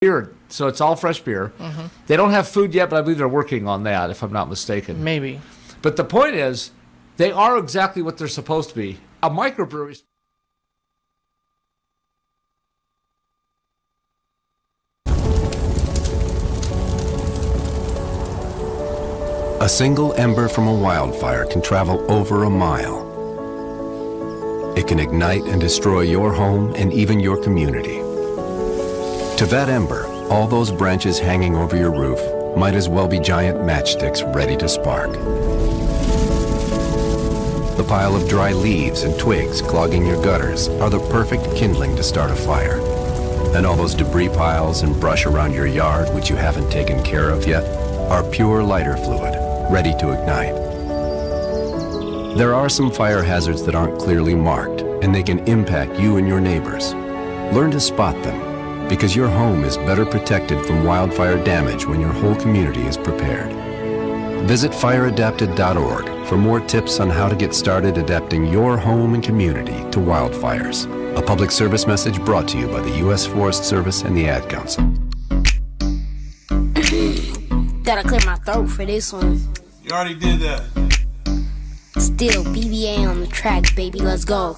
beer, so it's all fresh beer. They don't have food yet, but I believe they're working on that, if I'm not mistaken. Maybe. But the point is, they are exactly what they're supposed to be. A microbrewery. A single ember from a wildfire can travel over a mile. It can ignite and destroy your home and even your community. To that ember, all those branches hanging over your roof might as well be giant matchsticks ready to spark. The pile of dry leaves and twigs clogging your gutters are the perfect kindling to start a fire. And all those debris piles and brush around your yard which you haven't taken care of yet are pure lighter fluid, ready to ignite. There are some fire hazards that aren't clearly marked, and they can impact you and your neighbors. Learn to spot them, because your home is better protected from wildfire damage when your whole community is prepared. Visit fireadapted.org for more tips on how to get started adapting your home and community to wildfires. A public service message brought to you by the U.S. Forest Service and the Ad Council. Gotta clear my throat for this one. You already did that. Still, BBA on the track, baby, let's go.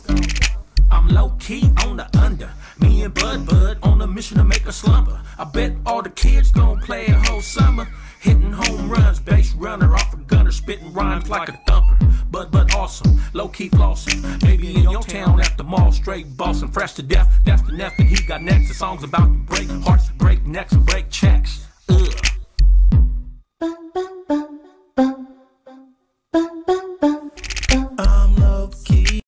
I'm low-key on the under. Me and Bud on a mission to make a slumber. I bet all the kids gon' play a whole summer. Hitting home runs, base runner off a gunner, spitting rhymes like a thumper. Bud awesome, low-key flossing. Maybe in your town at the mall, straight bossing. Fresh to death, that's the next that he got next. The song's about to break hearts, break necks, and break checks. I'm low-key.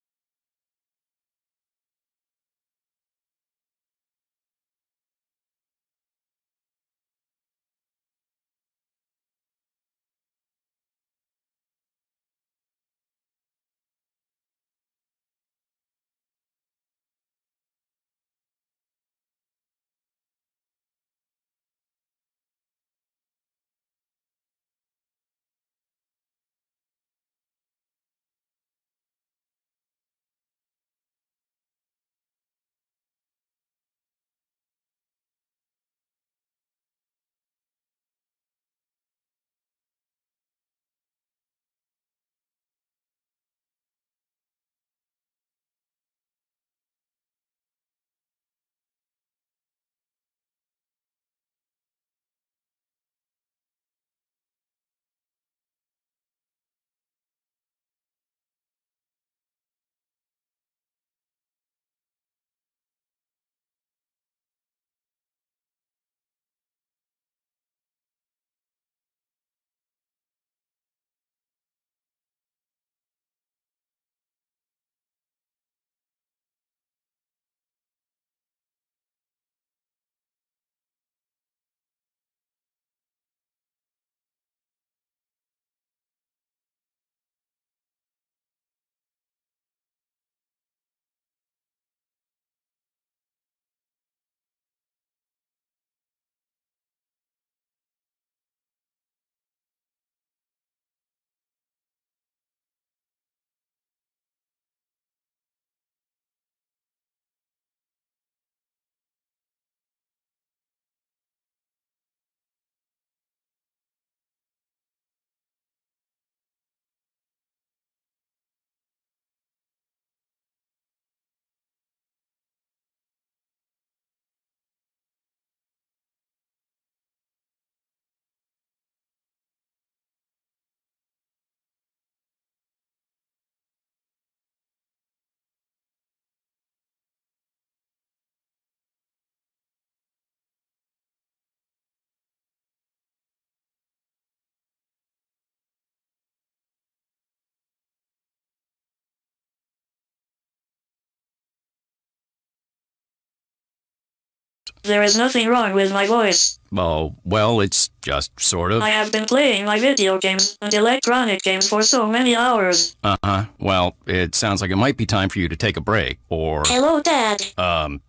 There is nothing wrong with my voice. Oh, well, it's just sort of. I have been playing my video games and electronic games for so many hours. Uh-huh. Well, it sounds like it might be time for you to take a break, or... Hello, Dad.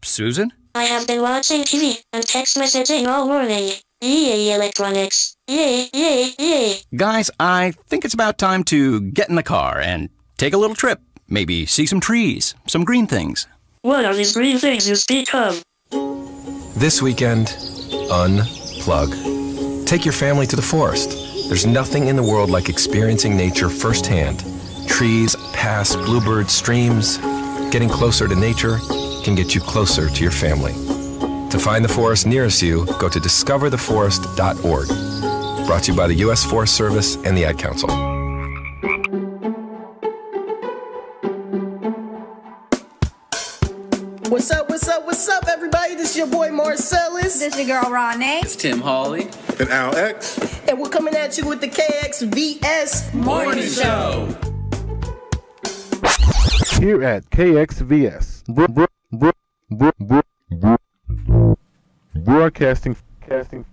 Susan? I have been watching TV and text messaging all morning. Yay, electronics. Yay, yay, yay. Guys, I think it's about time to get in the car and take a little trip. Maybe see some trees, some green things. What are these green things you speak of? This weekend, unplug. Take your family to the forest. There's nothing in the world like experiencing nature firsthand. Trees, paths, bluebirds, streams. Getting closer to nature can get you closer to your family. To find the forest nearest you, go to discovertheforest.org. Brought to you by the U.S. Forest Service and the Ad Council. What's up, everybody? This is your boy Marcellus. This is your girl Ronnie. It's Tim Hawley. And Al X. And we're coming at you with the KXVS Morning Show. Here at KXVS, broadcasting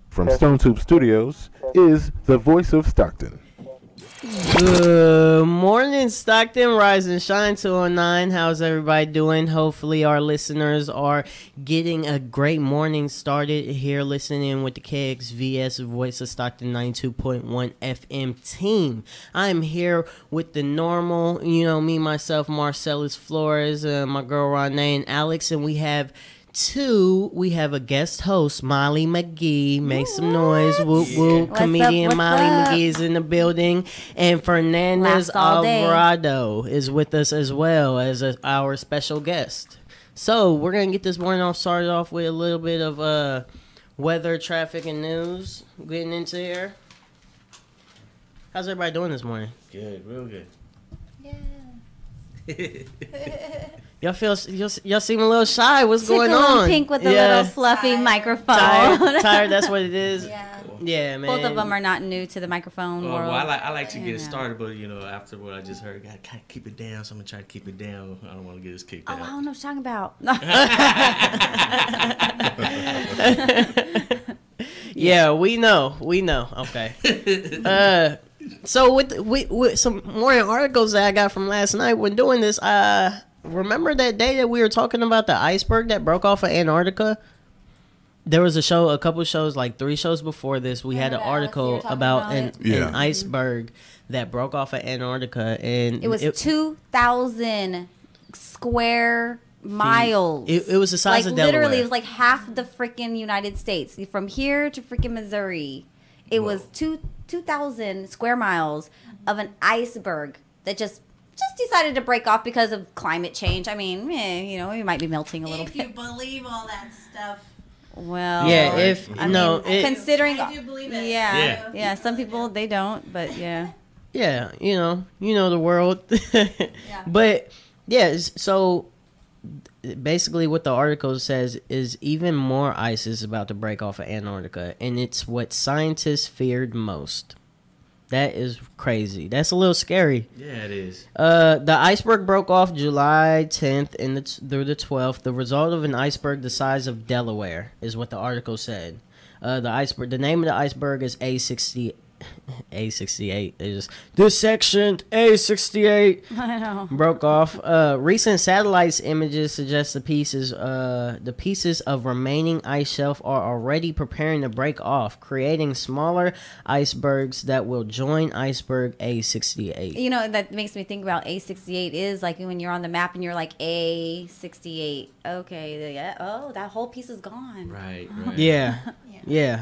from Stone Tube Studios, is the voice of Stockton. Good morning, Stockton. Rise and shine 209. How's everybody doing? Hopefully our listeners are getting a great morning started here listening with the KXVS voice of Stockton 92.1 FM team. I'm here with the normal, me, myself, Marcellus Flores, my girl Ronnie and Alex, and we have a guest host, Molly McGee. Make some noise. Whoop, whoop. Comedian Molly McGee is in the building. And Fernando Alvarado is with us as well as our special guest. So we're going to get this morning started off with a little bit of weather, traffic, and news. Getting into here. How's everybody doing this morning? Good, real good. Yeah. Y'all seem a little shy. What's going on? Pink with a little fluffy microphone. Tired. That's what it is. Yeah, man. Both of them are not new to the microphone world. Well, I like to get it started, but after what I just heard, gotta kind of keep it down. So I'm gonna try to keep it down. I don't want to get us kicked out. I don't know what you're talking about. Yeah, we know. Okay. So with some morning articles that I got from last night when doing this, remember that day that we were talking about the iceberg that broke off of Antarctica? There was a couple shows, like 3 shows before this, we had an article about an iceberg that broke off of Antarctica, and it was 2,000 square miles. It was the size of Delaware. Literally, it was like half the freaking United States. From here to freaking Missouri, it was 2,000 square miles of an iceberg that just decided to break off because of climate change. I mean, we might be melting a little bit. If you believe all that stuff. Well, yeah, considering, I do believe it. Yeah. Some people they don't, but yeah. Yeah, the world. Yeah. But yeah, so basically what the article says is even more ice is about to break off of Antarctica, and it's what scientists feared most. That is crazy. That's a little scary. Yeah, it is. The iceberg broke off July 10th through the 12th. The result of an iceberg the size of Delaware is what the article said. The name of the iceberg is A68. This section A68 I know. broke off. Recent satellite images suggest the pieces of remaining ice shelf are already preparing to break off, creating smaller icebergs that will join iceberg A68. That makes me think about A68 is like when you're on the map and you're like A68. Okay, that whole piece is gone. Right. Yeah.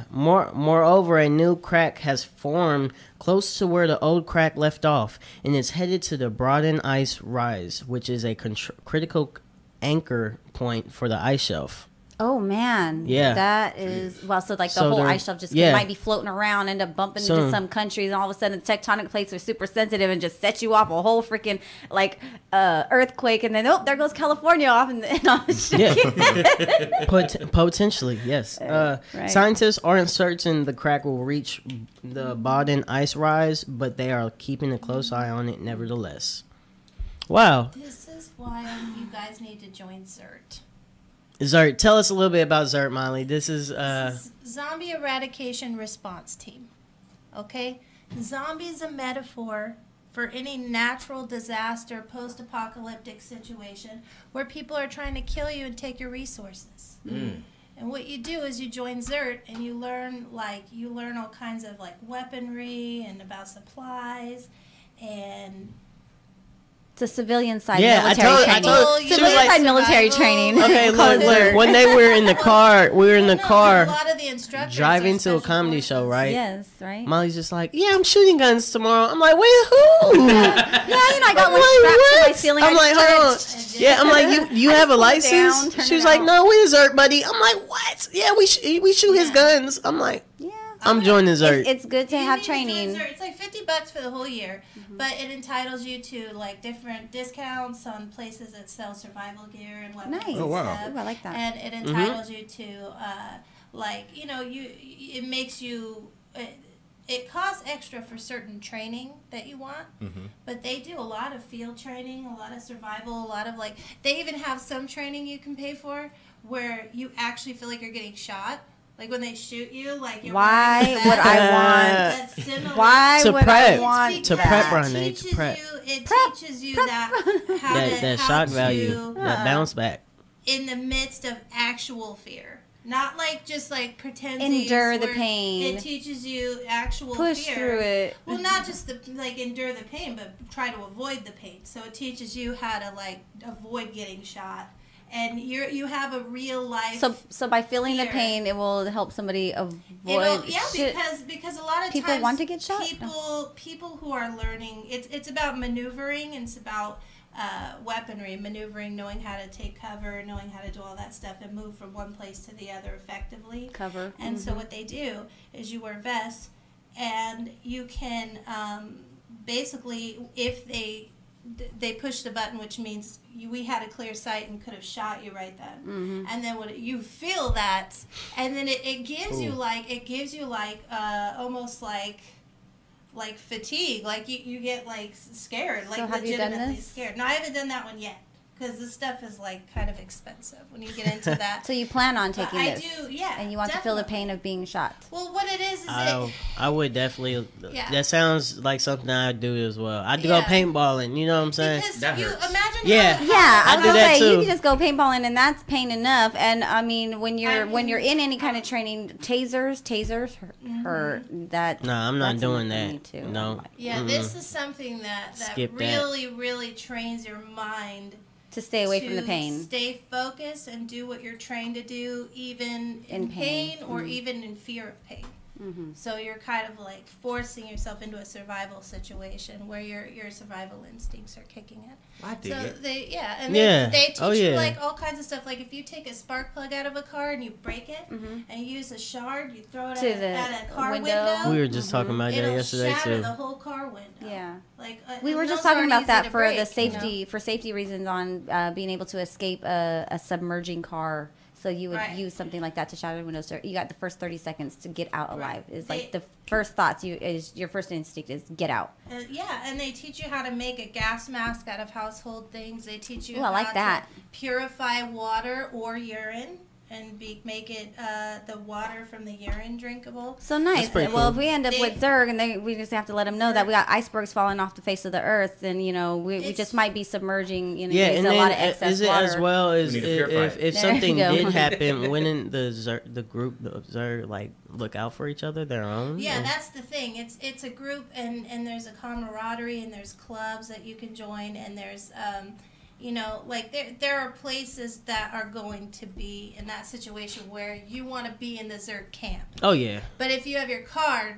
Moreover, a new crack has formed close to where the old crack left off, and it's headed to the broadened ice rise, which is a critical anchor point for the ice shelf. Oh man, yeah, that is the whole ice shelf might be floating around, end up bumping into some countries, and all of a sudden the tectonic plates are super sensitive and just set you off a whole freaking earthquake, and then there goes California off, and all this shit. Yeah. Potentially, yes. Right. Scientists aren't certain the crack will reach the Baden ice rise, but they are keeping a close eye on it nevertheless. Wow. This is why you guys need to join ZERT. ZERT, tell us a little bit about ZERT, Molly. This is Zombie Eradication Response Team. Okay? Zombie is a metaphor for any natural disaster, post-apocalyptic situation where people are trying to kill you and take your resources. Mm. And what you do is you join ZERT and you learn all kinds of weaponry and about supplies, and It's a civilian side Yeah, military training. she was Civilian like, side military training. Okay, look, when they were in the car, A lot of the instructors driving are to a comedy show, right? Yes, right. Molly's just like, yeah, I'm shooting guns tomorrow. I'm like, wait, who? I got one strapped to my ceiling. I'm like, hold on. Yeah, I'm like, you have a license? She was like, no, we desert, buddy. I'm like, what? Yeah, we shoot his guns. I'm like, I'm joining Zert. It's good to have training. It's like $50 for the whole year, but it entitles you to like different discounts on places that sell survival gear and weapons. Nice. Oh wow. Ooh, I like that. And it entitles you to it makes you. It costs extra for certain training that you want, but they do a lot of field training, a lot of survival, a lot of they even have some training you can pay for where you actually feel like you're getting shot. Like when they shoot you, you're why would I want? Why to would prep, I want to prep, Ronnie, to prep. It teaches you that shock value, that bounce back in the midst of actual fear. Not just pretend endure the pain. It teaches you actual push fear. through it. Well, not just endure the pain, but try to avoid the pain. So it teaches you how to avoid getting shot. And you have a real life. So by feeling the pain, it will help somebody avoid. Because a lot of people times want to get shot. People who are learning, it's about maneuvering and it's about weaponry, maneuvering, knowing how to take cover, knowing how to do all that stuff and move from one place to the other effectively. Cover. And so what they do is you wear vests, and you can basically, if they push the button, which means we had a clear sight and could have shot you right then. And then you feel that, and then it gives you almost like fatigue, you get scared, So have you done legitimately this? scared. No, I haven't done that one yet. Because this stuff is kind of expensive when you get into that. So you plan on taking this? I do, yeah. And you want to feel the pain of being shot? Well, what it is I would definitely. Yeah. That sounds like something I'd do as well. I'd go paintballing. You know what I'm saying? Because that you hurts. imagine. Yeah, I was do gonna that say too. you can just go paintballing, and that's pain enough. And I mean, when you're in any kind of training, tasers hurt. That. No, I'm not that's doing enough for that. me too. No. Yeah, this is something that really trains your mind. To stay away from the pain. Stay focused and do what you're trained to do, even in pain or even in fear of pain. So you're kind of forcing yourself into a survival situation where your survival instincts are kicking in. I dig it. They teach you all kinds of stuff. Like if you take a spark plug out of a car and you break it and you use a shard, you throw it at a car window. We were just talking about that yesterday shatter too. the whole car window. Yeah. We were just talking about that for the safety for safety reasons on being able to escape a submerging car. So you would use something like that to shatter the windows. You got the first 30 seconds to get out alive. Is the first thoughts your first instinct is get out. And they teach you how to make a gas mask out of household things. They teach you I like how that. to purify water or urine and make it the water from the urine drinkable. So nice. Well, cool. if we end up with Zerg, and we just have to let them know that we got icebergs falling off the face of the earth, then we just might be submerging. And a then lot of excess is it water. as well as if something you go. did happen, wouldn't the group of Zerg look out for each other, their own? Yeah, that's the thing. It's a group, and there's a camaraderie, and there's clubs that you can join, and there's there are places that are going to be in that situation where you want to be in the Zerg camp. Oh yeah. But if you have your card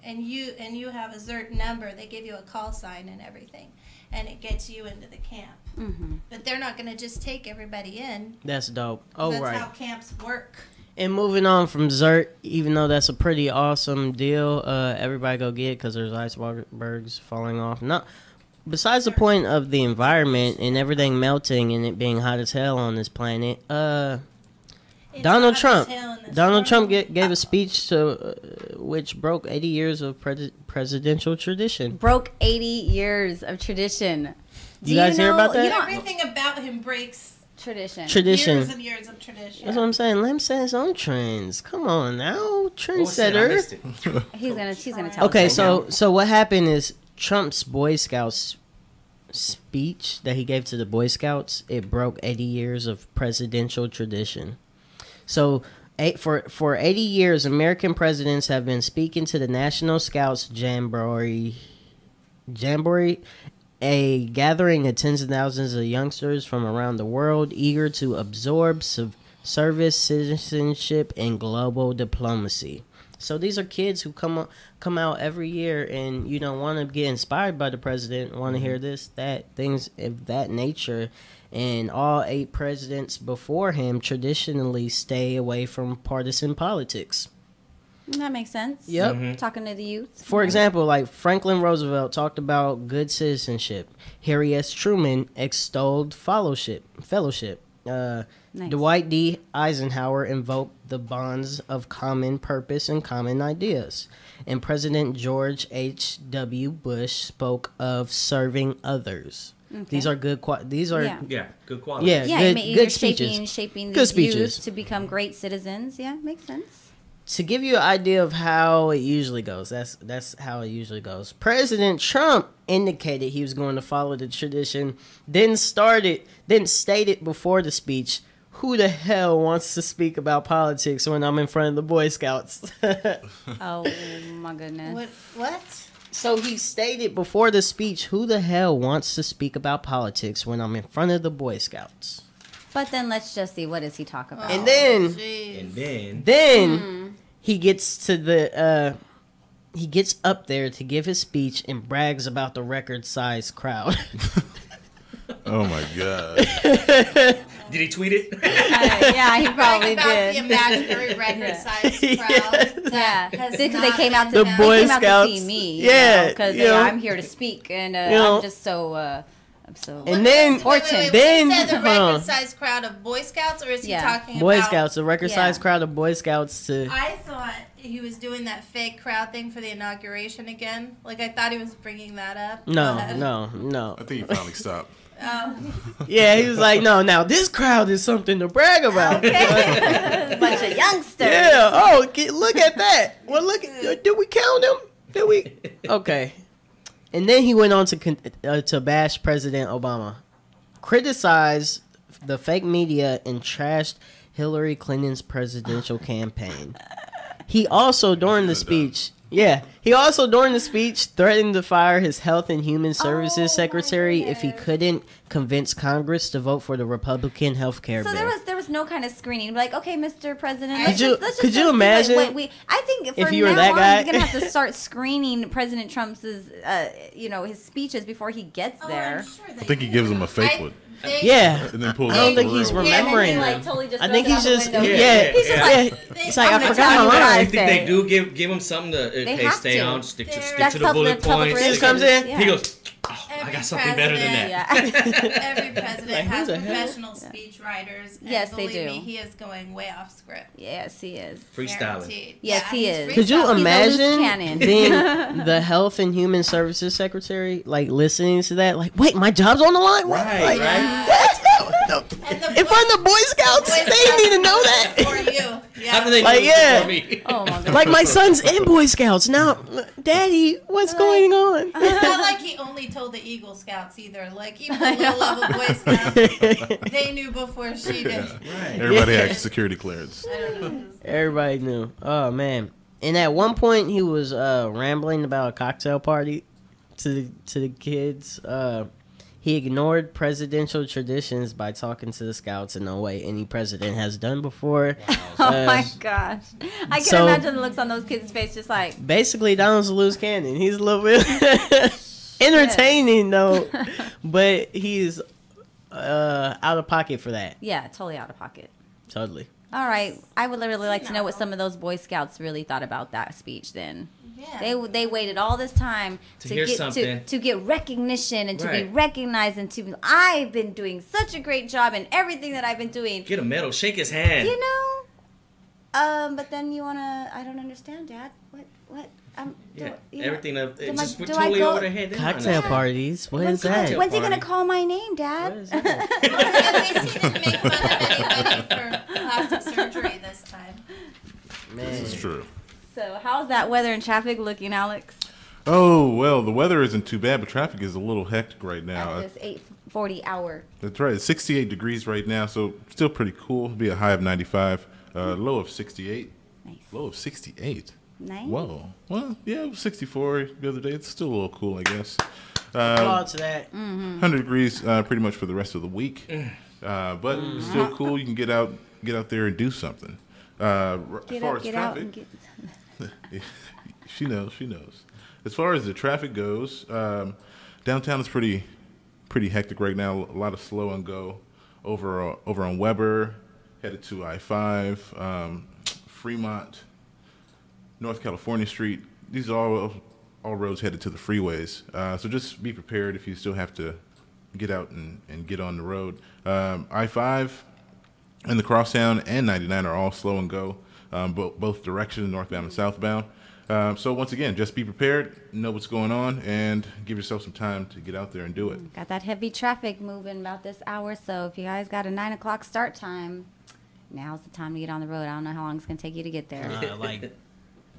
and you have a Zerg number, they give you a call sign and everything, and it gets you into the camp. But they're not going to just take everybody in. That's dope. That's how camps work. And moving on from Zert, even though that's a pretty awesome deal, everybody go get it because there's icebergs falling off. No. Besides the point of the environment and everything melting and it being hot as hell on this planet, Donald Trump gave a speech which broke 80 years of presidential tradition. Broke 80 years of tradition. You guys hear about that? Everything about him breaks tradition. Years and years of tradition. That's what I'm saying. Let him set his own trends. Come on now, trendsetter. She's gonna tell us. Okay, right so what happened is Trump's Boy Scouts speech that he gave to the Boy Scouts, it broke 80 years of presidential tradition. So for 80 years, American presidents have been speaking to the National Scouts Jamboree a gathering of tens of thousands of youngsters from around the world eager to absorb service, citizenship, and global diplomacy. So these are kids who come out every year and, you know, want to get inspired by the president, want to hear this, that, things of that nature. And all 8 presidents before him traditionally stay away from partisan politics. That makes sense. Yep. Talking to the youth. For example, like Franklin Roosevelt talked about good citizenship. Harry S. Truman extolled fellowship. Nice. Dwight D. Eisenhower invoked the bonds of common purpose and common ideas. And President George H.W. Bush spoke of serving others. Okay. These are good. These are good quality. Yeah, good speeches. Shaping good these speeches youth to become great citizens. Yeah, makes sense. To give you an idea of how it usually goes, that's how it usually goes. President Trump indicated he was going to follow the tradition, then stated before the speech, "Who the hell wants to speak about politics when I'm in front of the Boy Scouts?" Oh my goodness. What? So he stated before the speech, "Who the hell wants to speak about politics when I'm in front of the Boy Scouts?" But then let's just see, what does he talk about? And then he gets to he gets up there to give his speech and brags about the record-sized crowd. Oh my god. Did he tweet it? Yeah, he probably did. The imaginary record-sized crowd. Yeah, because they came out the Boy Scouts to see me. Yeah, because I'm here to speak, and I'm just so. And then, wait, then you said the record-sized crowd of Boy Scouts, or is he talking about Boy Scouts? The record-sized crowd of Boy Scouts. I thought he was doing that fake crowd thing for the inauguration again. Like I thought he was bringing that up. No. I think he finally stopped. Yeah, he was like, no, now this crowd is something to brag about. Okay. Bunch of youngsters. Yeah. Oh, look at that. Well, did we count them? Did we? Okay. And then he went on to bash President Obama, criticized the fake media, and trashed Hillary Clinton's presidential campaign. He also, during the speech, threatened to fire his Health and Human Services secretary if he couldn't convince Congress to vote for the Republican health care bill. So there was no kind of screening. Like, okay, Mr. President, could you imagine? I think if you were that guy, you're gonna have to start screening President Trump's, his speeches before he gets there. I think he gives him a fake one. Yeah, and then pulls I don't think he's remembering. Totally I think he's just he's just like, it's like I forgot my line. I think they do give him something to stay on, stick to the bullet points. He just comes in. He goes, I got something better than that. Every president has professional speech writers. Yes, they do. He is going way off script. Yes, he is. Freestyling. Yes, he is. Could you imagine being the Health and Human Services Secretary, like listening to that? Like, wait, my job's on the line? Right. What? In front of the Boy Scouts? They didn't even know that. For you. Yeah. How do they know this for me? Oh my God. Like my son's in Boy Scouts. Now, Daddy, what's going on? It's not like he only told the Eagle Scouts either. Like, even the low-level Boy Scouts, they knew before she did. Right. Everybody had security clearance. I don't know. Everybody knew. Oh, man. And at one point, he was rambling about a cocktail party to the kids. He ignored presidential traditions by talking to the scouts in a way any president has done before. Oh my gosh. I can imagine the looks on those kids' face, just like... Basically, Donald's a loose cannon. He's a little bit entertaining, though, but he's out of pocket for that. Yeah, totally out of pocket. Totally. All right. I would really like to know what some of those Boy Scouts really thought about that speech then. Yeah. They waited all this time to get recognition and to be recognized and to be, I've been doing such a great job in everything that I've been doing. Get a medal, shake his hand. You know? But then you wanna, I don't understand, Dad. What? Everything just went totally over their head. Cocktail parties. What is that? When's he gonna call my name, Dad? At least he didn't make fun of anybody for plastic surgery this time. Man. This is true. So how's that weather and traffic looking, Alex? Oh, well, the weather isn't too bad, but traffic is a little hectic right now. At this 8:40 hour. That's right. It's 68 degrees right now, so still pretty cool. It'll be a high of 95, low of 68. Nice. Low of 68. Nice. Whoa. Well, yeah, it was 64 the other day. It's still a little cool, I guess. Applaud to that. 100 degrees pretty much for the rest of the week. But it's still cool. You can get out there and do something. As far as traffic, she knows. As far as the traffic goes, downtown is pretty hectic right now. A lot of slow and go over on Weber, headed to I-5, Fremont, North California Street. These are all roads headed to the freeways. So just be prepared if you still have to get out and get on the road. I-5 and the Crosstown and 99 are all slow and go, both directions, northbound and southbound. So once again, just be prepared, know what's going on, and give yourself some time to get out there and do it. Got that heavy traffic moving about this hour, so if you guys got a 9 o'clock start time, now's the time to get on the road. I don't know how long it's going to take you to get there.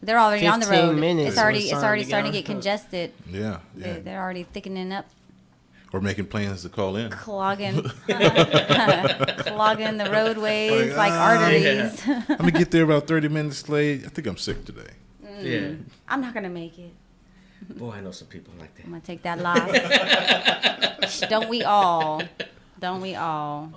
They're already on the road. Minutes. It's already starting to get congested. Yeah. They're already thickening up. Or making plans to call in. Clogging the roadways like arteries. I'm going to get there about 30 minutes late. I think I'm sick today. Yeah. I'm not going to make it. Boy, I know some people like that. I'm going to take that loss. Don't we all?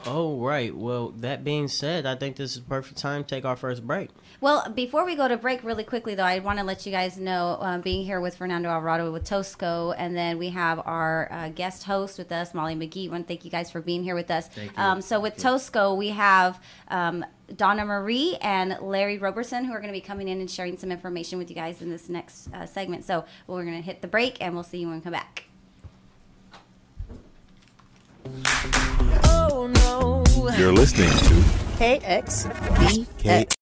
Oh, right. Well, that being said, I think this is the perfect time to take our first break. Well, before we go to break really quickly, though, I want to let you guys know, being here with Fernando Alvarado with Tosco, and then we have our guest host with us, Molly McGee. I want to thank you guys for being here with us. Thank you. So with Tosco, we have Donna Marie and Larry Roberson, who are going to be coming in and sharing some information with you guys in this next segment. So we're going to hit the break, and we'll see you when we come back. Oh no. You're listening to KXVS.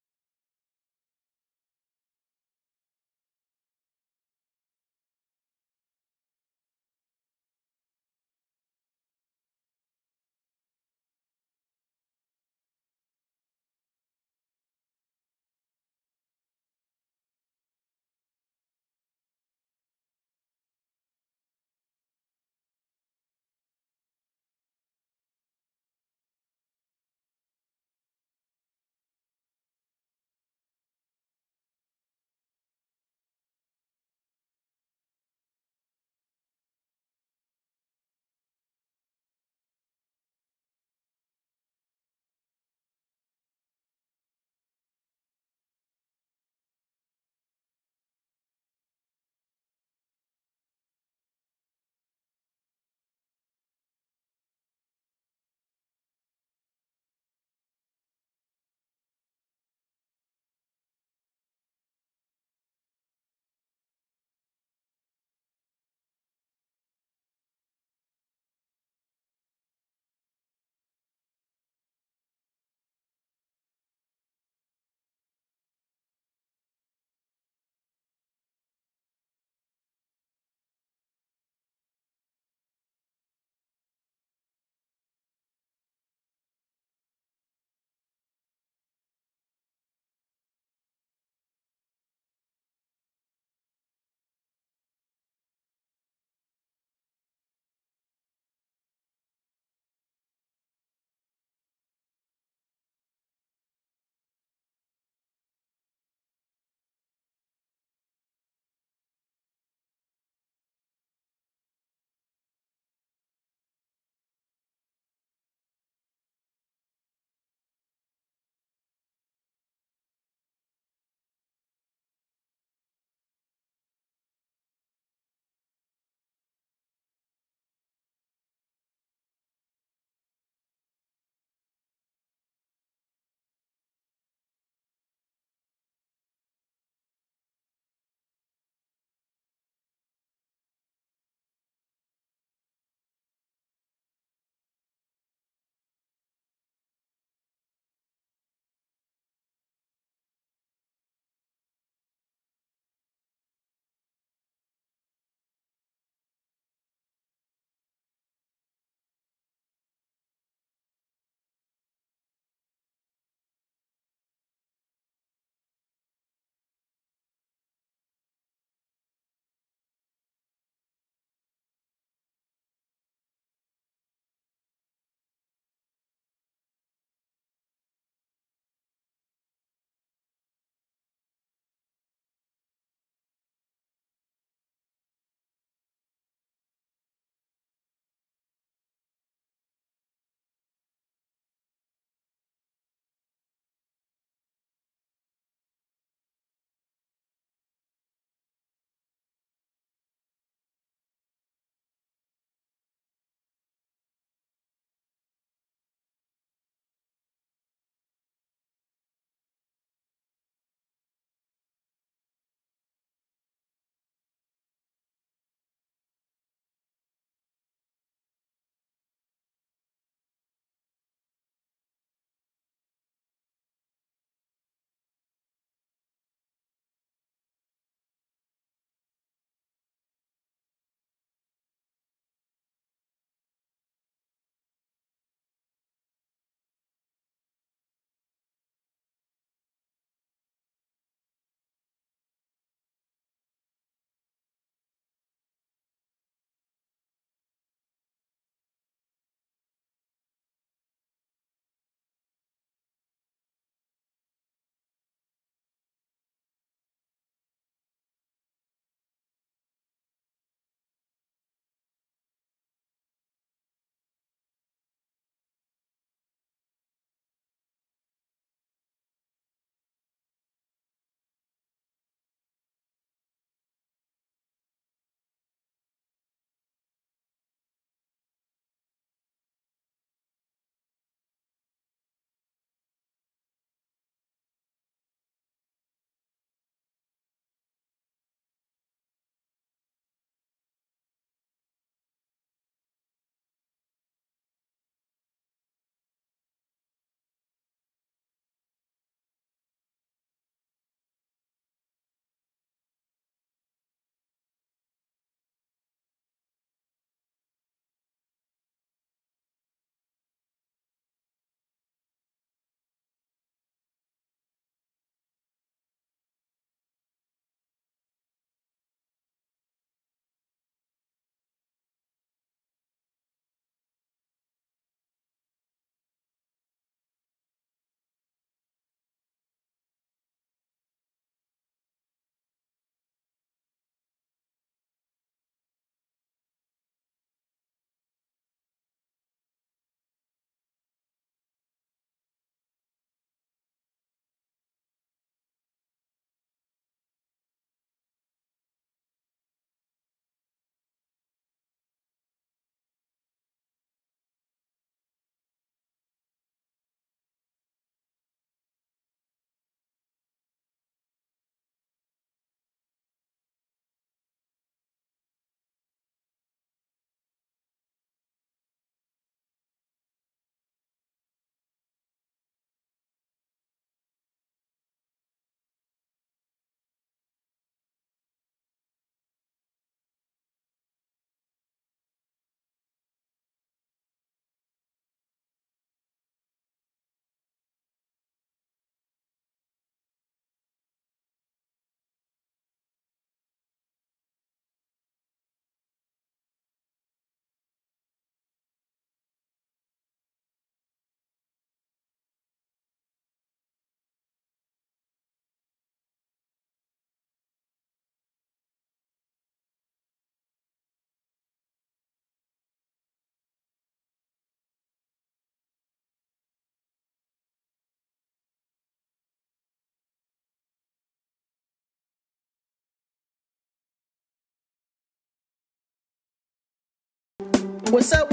What's up,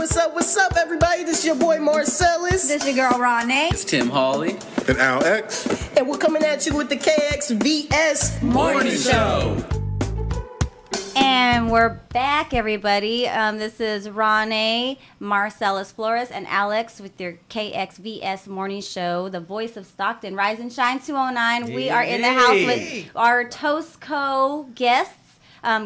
everybody? This is your boy Marcellus. This is your girl Ronnie. It's Tim Hawley. And Al X. And we're coming at you with the KXVS Morning Show. And we're back, everybody. This is Ronnie, Marcellus Flores, and Alex with your KXVS Morning Show, the voice of Stockton. Rise and Shine 209. We are in the house with our Tosco guests.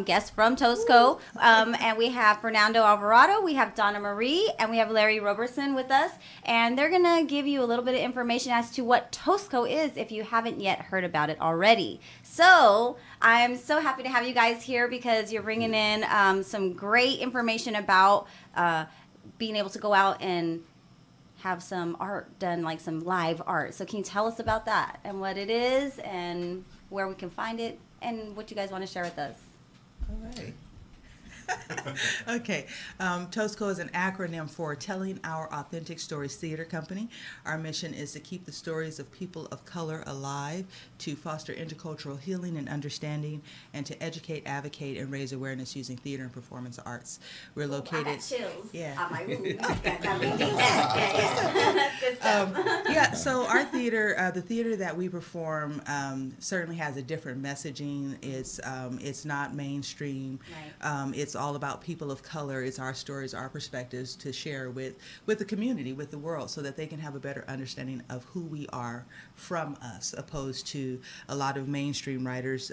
Guests from Tosco, and we have Fernando Alvarado, we have Donna Marie, and we have Larry Roberson with us, and they're gonna give you a little bit of information as to what Tosco is if you haven't yet heard about it already. So I'm so happy to have you guys here because you're bringing in some great information about being able to go out and have some art done, like some live art. So can you tell us about that and what it is and where we can find it and what you guys want to share with us? All right. Okay. TOSCO is an acronym for Telling Our Authentic Stories Theater Company. Our mission is to keep the stories of people of color alive, to foster intercultural healing and understanding, and to educate, advocate, and raise awareness using theater and performance arts. We're located. I got chills. Yeah. On my room. Yeah. So our theater, the theater that we perform, certainly has a different messaging. It's not mainstream. Right. It's all about people of color. It's our stories, our perspectives to share with the community, with the world, so that they can have a better understanding of who we are from us, opposed to a lot of mainstream writers.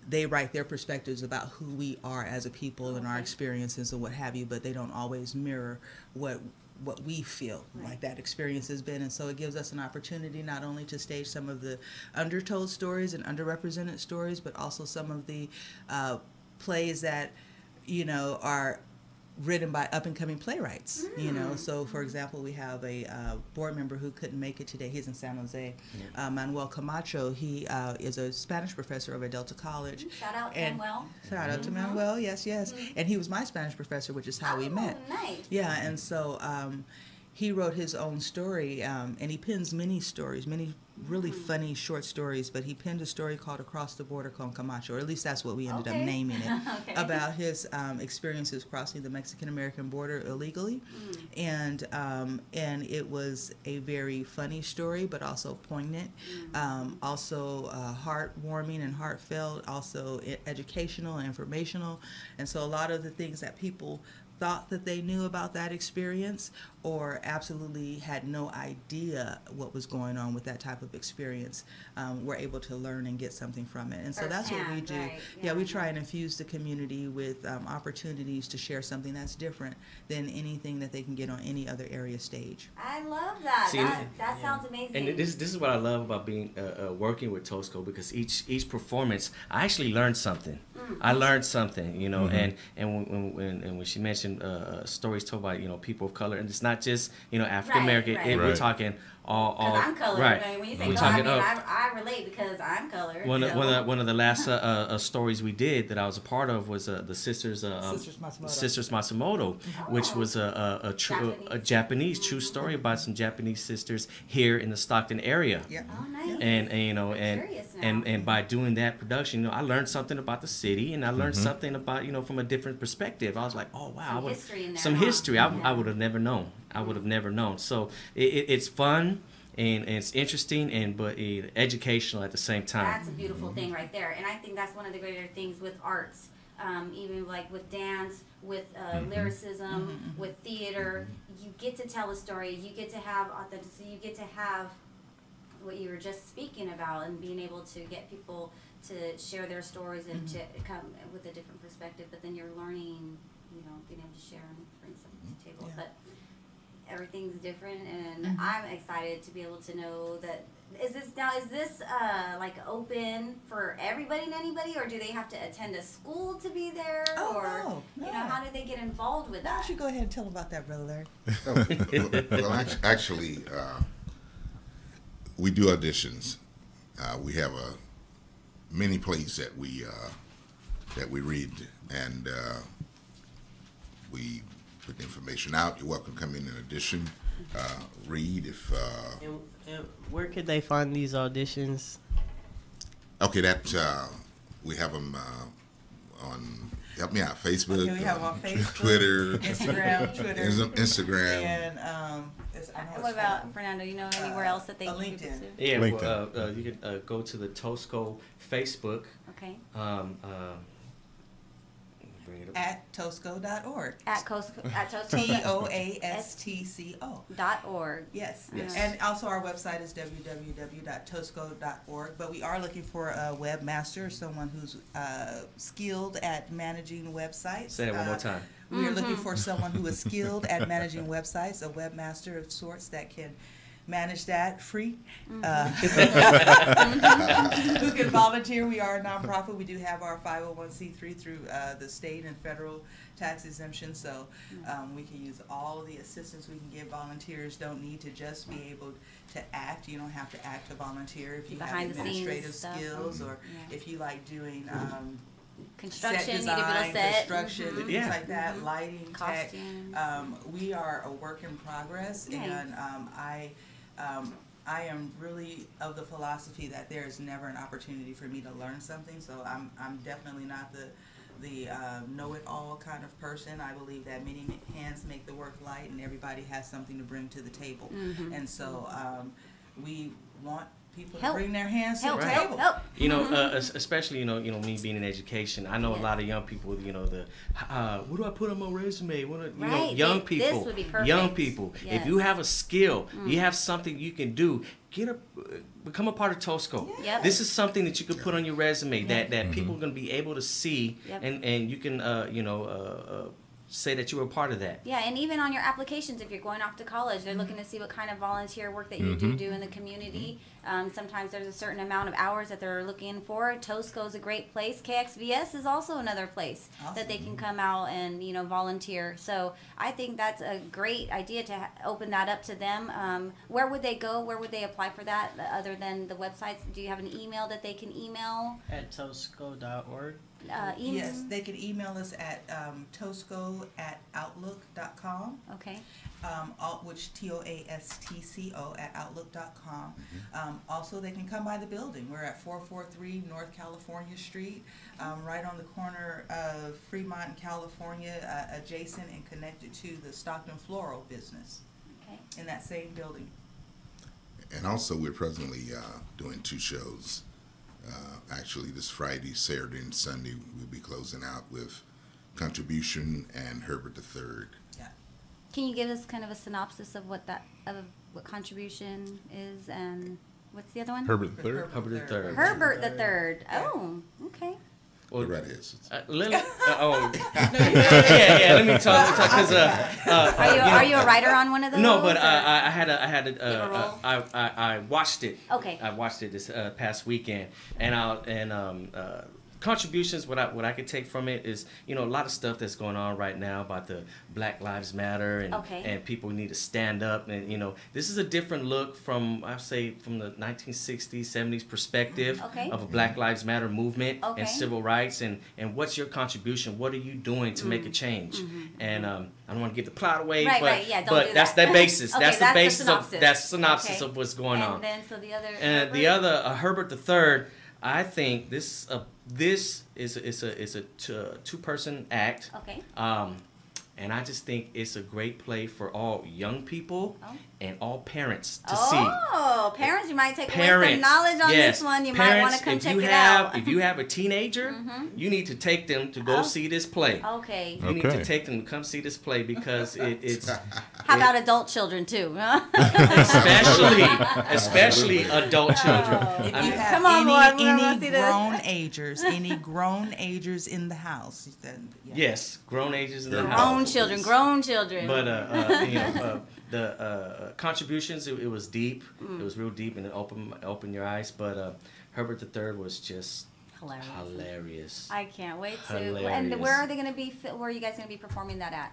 They write their perspectives about who we are as a people and our experiences and what have you, but they don't always mirror what we feel like that experience has been. And so it gives us an opportunity not only to stage some of the undertold stories and underrepresented stories, but also some of the plays that, are written by up-and-coming playwrights, So, for example, we have a board member who couldn't make it today. He's in San Jose. Manuel Camacho, he is a Spanish professor over at Delta College. Shout out to Manuel. Shout out to Manuel, yes. And he was my Spanish professor, which is how we met. Nice. Yeah, and so he wrote his own story, and he pens many stories, many really funny short stories, but he penned a story called Across the Border con Camacho, or at least that's what we ended up naming it, about his experiences crossing the Mexican-American border illegally. And it was a very funny story, but also poignant, also heartwarming and heartfelt, also educational and informational. And so a lot of the things that people thought that they knew about that experience or absolutely had no idea what was going on with that type of experience, were able to learn and get something from it. And so that's what we do. Right. Yeah, we try and infuse the community with opportunities to share something that's different than anything that they can get on any other area stage. I love that. See, that sounds amazing. And this is what I love about being working with Tosco, because each performance, I actually learned something. I learned something, and when she mentioned stories told by people of color, and it's not just African American. Right. We're talking all I'm colored. right. When you say I relate because I'm colored. One of the last stories we did that I was a part of was the Sisters Matsumoto, which was a Japanese true story about some Japanese sisters here in the Stockton area. Yeah. Oh, nice. And by doing that production, I learned something about the city, and I learned something about from a different perspective. I was like, oh wow, some history. I would have never known. So it's fun. And it's interesting but educational at the same time. That's a beautiful thing right there. And I think that's one of the greater things with arts, even like with dance, with lyricism, with theater. You get to tell a story. You get to have authenticity. You get to have what you were just speaking about, and being able to get people to share their stories and to come with a different perspective. But then you're learning, being able to share and bring something to the table. Yeah. But everything's different, and I'm excited to be able to know that. Is this like open for everybody and anybody, or do they have to attend a school to be there? No. How do they get involved with that? Why don't you go ahead and tell them about that, Brother Larry? Well, actually, we do auditions. We have many plays that we read, and we put the information out. You're welcome to come in and audition, read if. And where could they find these auditions? Okay, we have them on help me out. Facebook. Okay, we have on Facebook, Twitter, Instagram, and what about Fernando? You know anywhere else that they can LinkedIn? people to? Yeah, LinkedIn. Well, you can go to the Tosco Facebook. Okay. Bring it up. At tosco.org. At Tosco. TOASTCO.org. Yes. Yes. And also our website is www.tosco.org. But we are looking for a webmaster, someone who's skilled at managing websites. Say it one more time. We are looking for someone who is skilled at managing websites, a webmaster of sorts that can manage that free. Who can volunteer. We are a nonprofit. We do have our 501c3 through the state and federal tax exemption, so we can use all the assistance we can give. Volunteers don't need to just be able to act. You don't have to act to volunteer. If you have administrative skills, or if you like doing construction, set design, construction, things Yeah. like that, lighting, tech. Costumes. We are a work in progress, and I am really of the philosophy that there is never an opportunity for me to learn something. So I'm definitely not the know-it-all kind of person. I believe that many hands make the work light, and everybody has something to bring to the table. And so we want people to bring their hands to the table. You know, especially you know me being in education. I know a lot of young people. You know, what do I put on my resume? Know, young people. This would be perfect. Young people. Yes. If you have a skill, you have something you can do. Become a part of Tosco. Yep. This is something that you can put on your resume that people are going to be able to see, and you can say that you were a part of that. Yeah, and even on your applications, if you're going off to college, they're looking to see what kind of volunteer work that you do in the community. Sometimes there's a certain amount of hours that they're looking for. Tosco is a great place. KXVS is also another place that they can come out and volunteer. So I think that's a great idea to open that up to them. Where would they go? Where would they apply for that other than the websites? Do you have an email that they can email? At tosco.org. Yes, they can email us at tosco@outlook.com. Okay. Which TOASTCO@outlook.com. Also, they can come by the building. We're at 443 North California Street, right on the corner of Fremont and California, adjacent and connected to the Stockton floral business. Okay. In that same building. And also, we're presently doing 2 shows. Actually, this Friday, Saturday, and Sunday, we'll be closing out with Contribution and Herbert III. Yeah. Can you give us kind of a synopsis of what Contribution is, and what's the other one? Herbert III. Herbert III. Herbert the Third. Oh, okay. Well, right here. Let me talk because are you a writer on one of those? No, but I watched it. Okay. I watched it this past weekend, and contributions. What I could take from it is a lot of stuff that's going on right now about the Black Lives Matter and people need to stand up, and this is a different look from the 1960s 70s perspective of a Black Lives Matter movement and civil rights, and what's your contribution? What are you doing to make a change? And I don't want to give the plot away, but that's that basis. That's the basis of synopsis of what's going on. Then so the other the other Herbert III. I think this is a 2-person act. Okay. And I just think it's a great play for all young people and all parents to see. Oh, parents, you might take away some knowledge on this one. You might want to come check it out. If you have a teenager, you need to take them to go see this play. Okay. You need to take them to come see this play because it's... How about adult children, too? Especially adult children. If you have any grown agers in the house, then... Yeah. Yes, grown agers in the house. Grown children. But the contributions, it was deep. It was real deep, and it opened your eyes. But Herbert III was just hilarious. I can't wait to. Hilarious. And where are they going to be? Where are you guys going to be performing that at?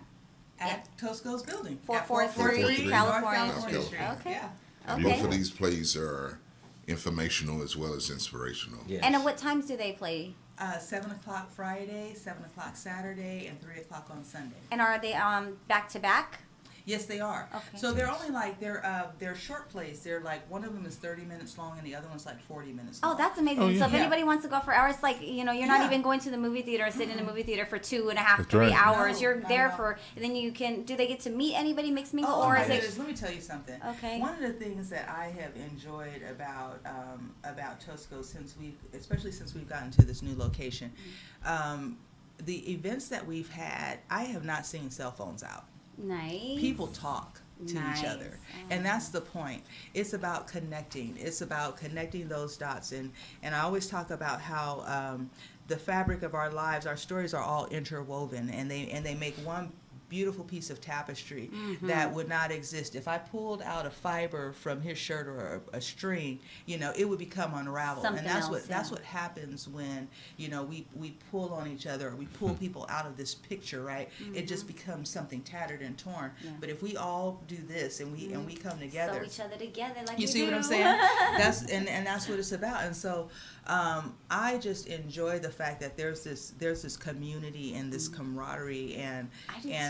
At Tosco's building. 443 California Street. Okay. Yeah. Okay. Both of these plays are informational as well as inspirational. Yes. And at what times do they play? 7 o'clock Friday, 7 o'clock Saturday, and 3 o'clock on Sunday. And are they back to back? Yes, they are. Okay. So they're only like they're short plays. They're like one of them is 30 minutes long and the other one's like 40 minutes long. Oh, that's amazing. Oh, yeah. So if anybody wants to go for hours, like, you know, you're not even going to the movie theater and sitting in a movie theater for 2.5, 3 hours. No, you're not there at all. for, and then you can, do they get to meet anybody, mixed mingle, Oh, or my is it? goodness. Let me tell you something. Okay. One of the things that I have enjoyed about Tosco especially since we've gotten to this new location, the events that we've had, I have not seen cell phones out. Nice. People talk to each other, and that's the point. It's about connecting. It's about connecting those dots, and I always talk about how the fabric of our lives, our stories are all interwoven, and they make one beautiful piece of tapestry that would not exist if I pulled out a fiber from his shirt or a string. You know, it would become unraveled. Something and that's else, that's what happens when, you know, we pull on each other, or we pull people out of this picture, right? It just becomes something tattered and torn. But if we all do this and we come together, sew each other together, like you see what I'm saying? That's what it's about. And so I just enjoy the fact that there's this community and this camaraderie and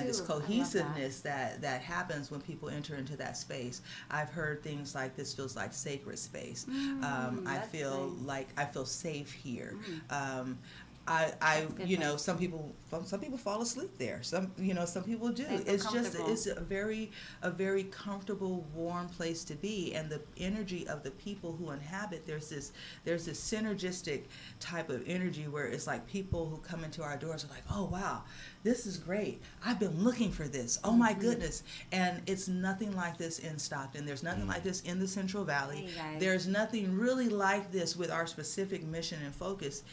this cohesiveness that happens when people enter into that space. I've heard things like, this feels like sacred space. I feel like I feel safe here. You know, some people fall asleep there. Some people do. It's a very comfortable, warm place to be, and the energy of the people who inhabit, there's this synergistic type of energy where it's like people who come into our doors are like, oh wow, this is great. I've been looking for this. Oh my goodness. And it's nothing like this in Stockton. There's nothing like this in the Central Valley. Hey, there's nothing really like this with our specific mission and focus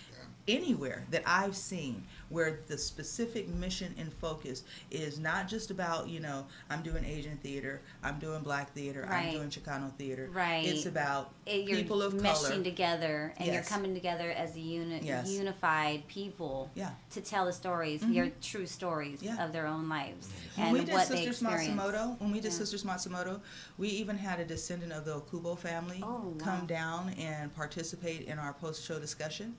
anywhere that I've seen, where the specific mission and focus is not just about, you know, I'm doing Asian theater, I'm doing Black theater, I'm doing Chicano theater. Right. It's about people of you're color. meshing together, and you're coming together as a unified people to tell the stories, your true stories of their own lives and what they experience. When we did Sisters Matsumoto, we even had a descendant of the Okubo family come down and participate in our post-show discussion.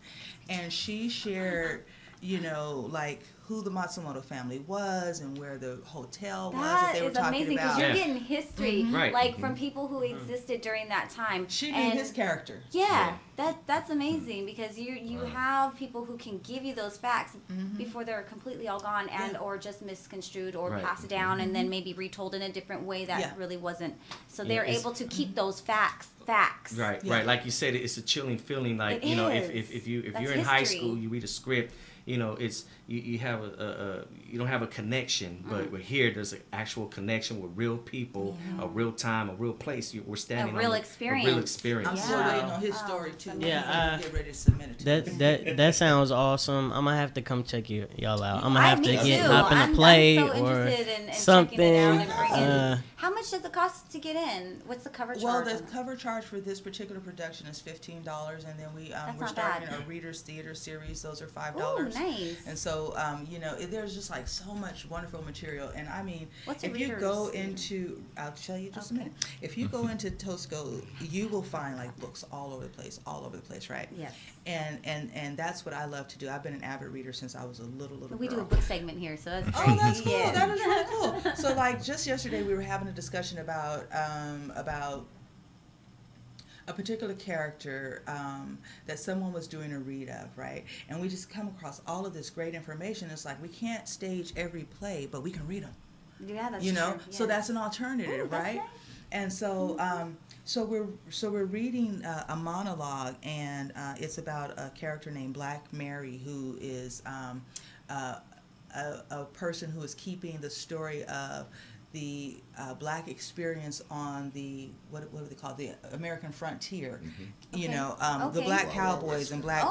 And she shared, you know, like who the Matsumoto family was and where the hotel was that they were talking about. That is amazing, because you're getting history, Right. from people who existed during that time. She knew his character. Yeah, that's amazing, because you have people who can give you those facts before they're completely all gone and or just misconstrued or passed down and then maybe retold in a different way that really wasn't. So they're able to keep those facts. Right. Like you said, it's a chilling feeling. Like, you know, if you're in high school, you read a script, you know, it's you have you don't have a connection, but here there's an actual connection with real people, a real time, a real place. We're standing a real on experience. A real experience. I'm still waiting on his story too. Yeah, get ready to submit it to that sounds awesome. I'm gonna have to come check y'all out. I'm gonna have to hop in a I'm play so or in something. How much does it cost to get in? What's the cover charge? Well, the cover charge for this particular production is $15, and then we're starting a Readers Theater series. Those are $5. Ooh, nice. And so, you know, there's just like so much wonderful material. And I mean, if you Readers go into, I'll tell you just a minute. If you go into Tosco, you will find like books all over the place, right? Yes. And that's what I love to do. I've been an avid reader since I was a little girl. We do a book segment here, so that's great. Oh, that's cool. That is really cool. So, like, just yesterday we were having a discussion about a particular character that someone was doing a read of, right? And we just come across all of this great information. It's like we can't stage every play, but we can read them. Yeah, that's true. You know, yes. So that's an alternative, right? Nice. And so, so we're reading a monologue, and it's about a character named Black Mary, who is a person who is keeping the story of the Black experience on the what do they call it? The American frontier, you know, the Black cowboys and Black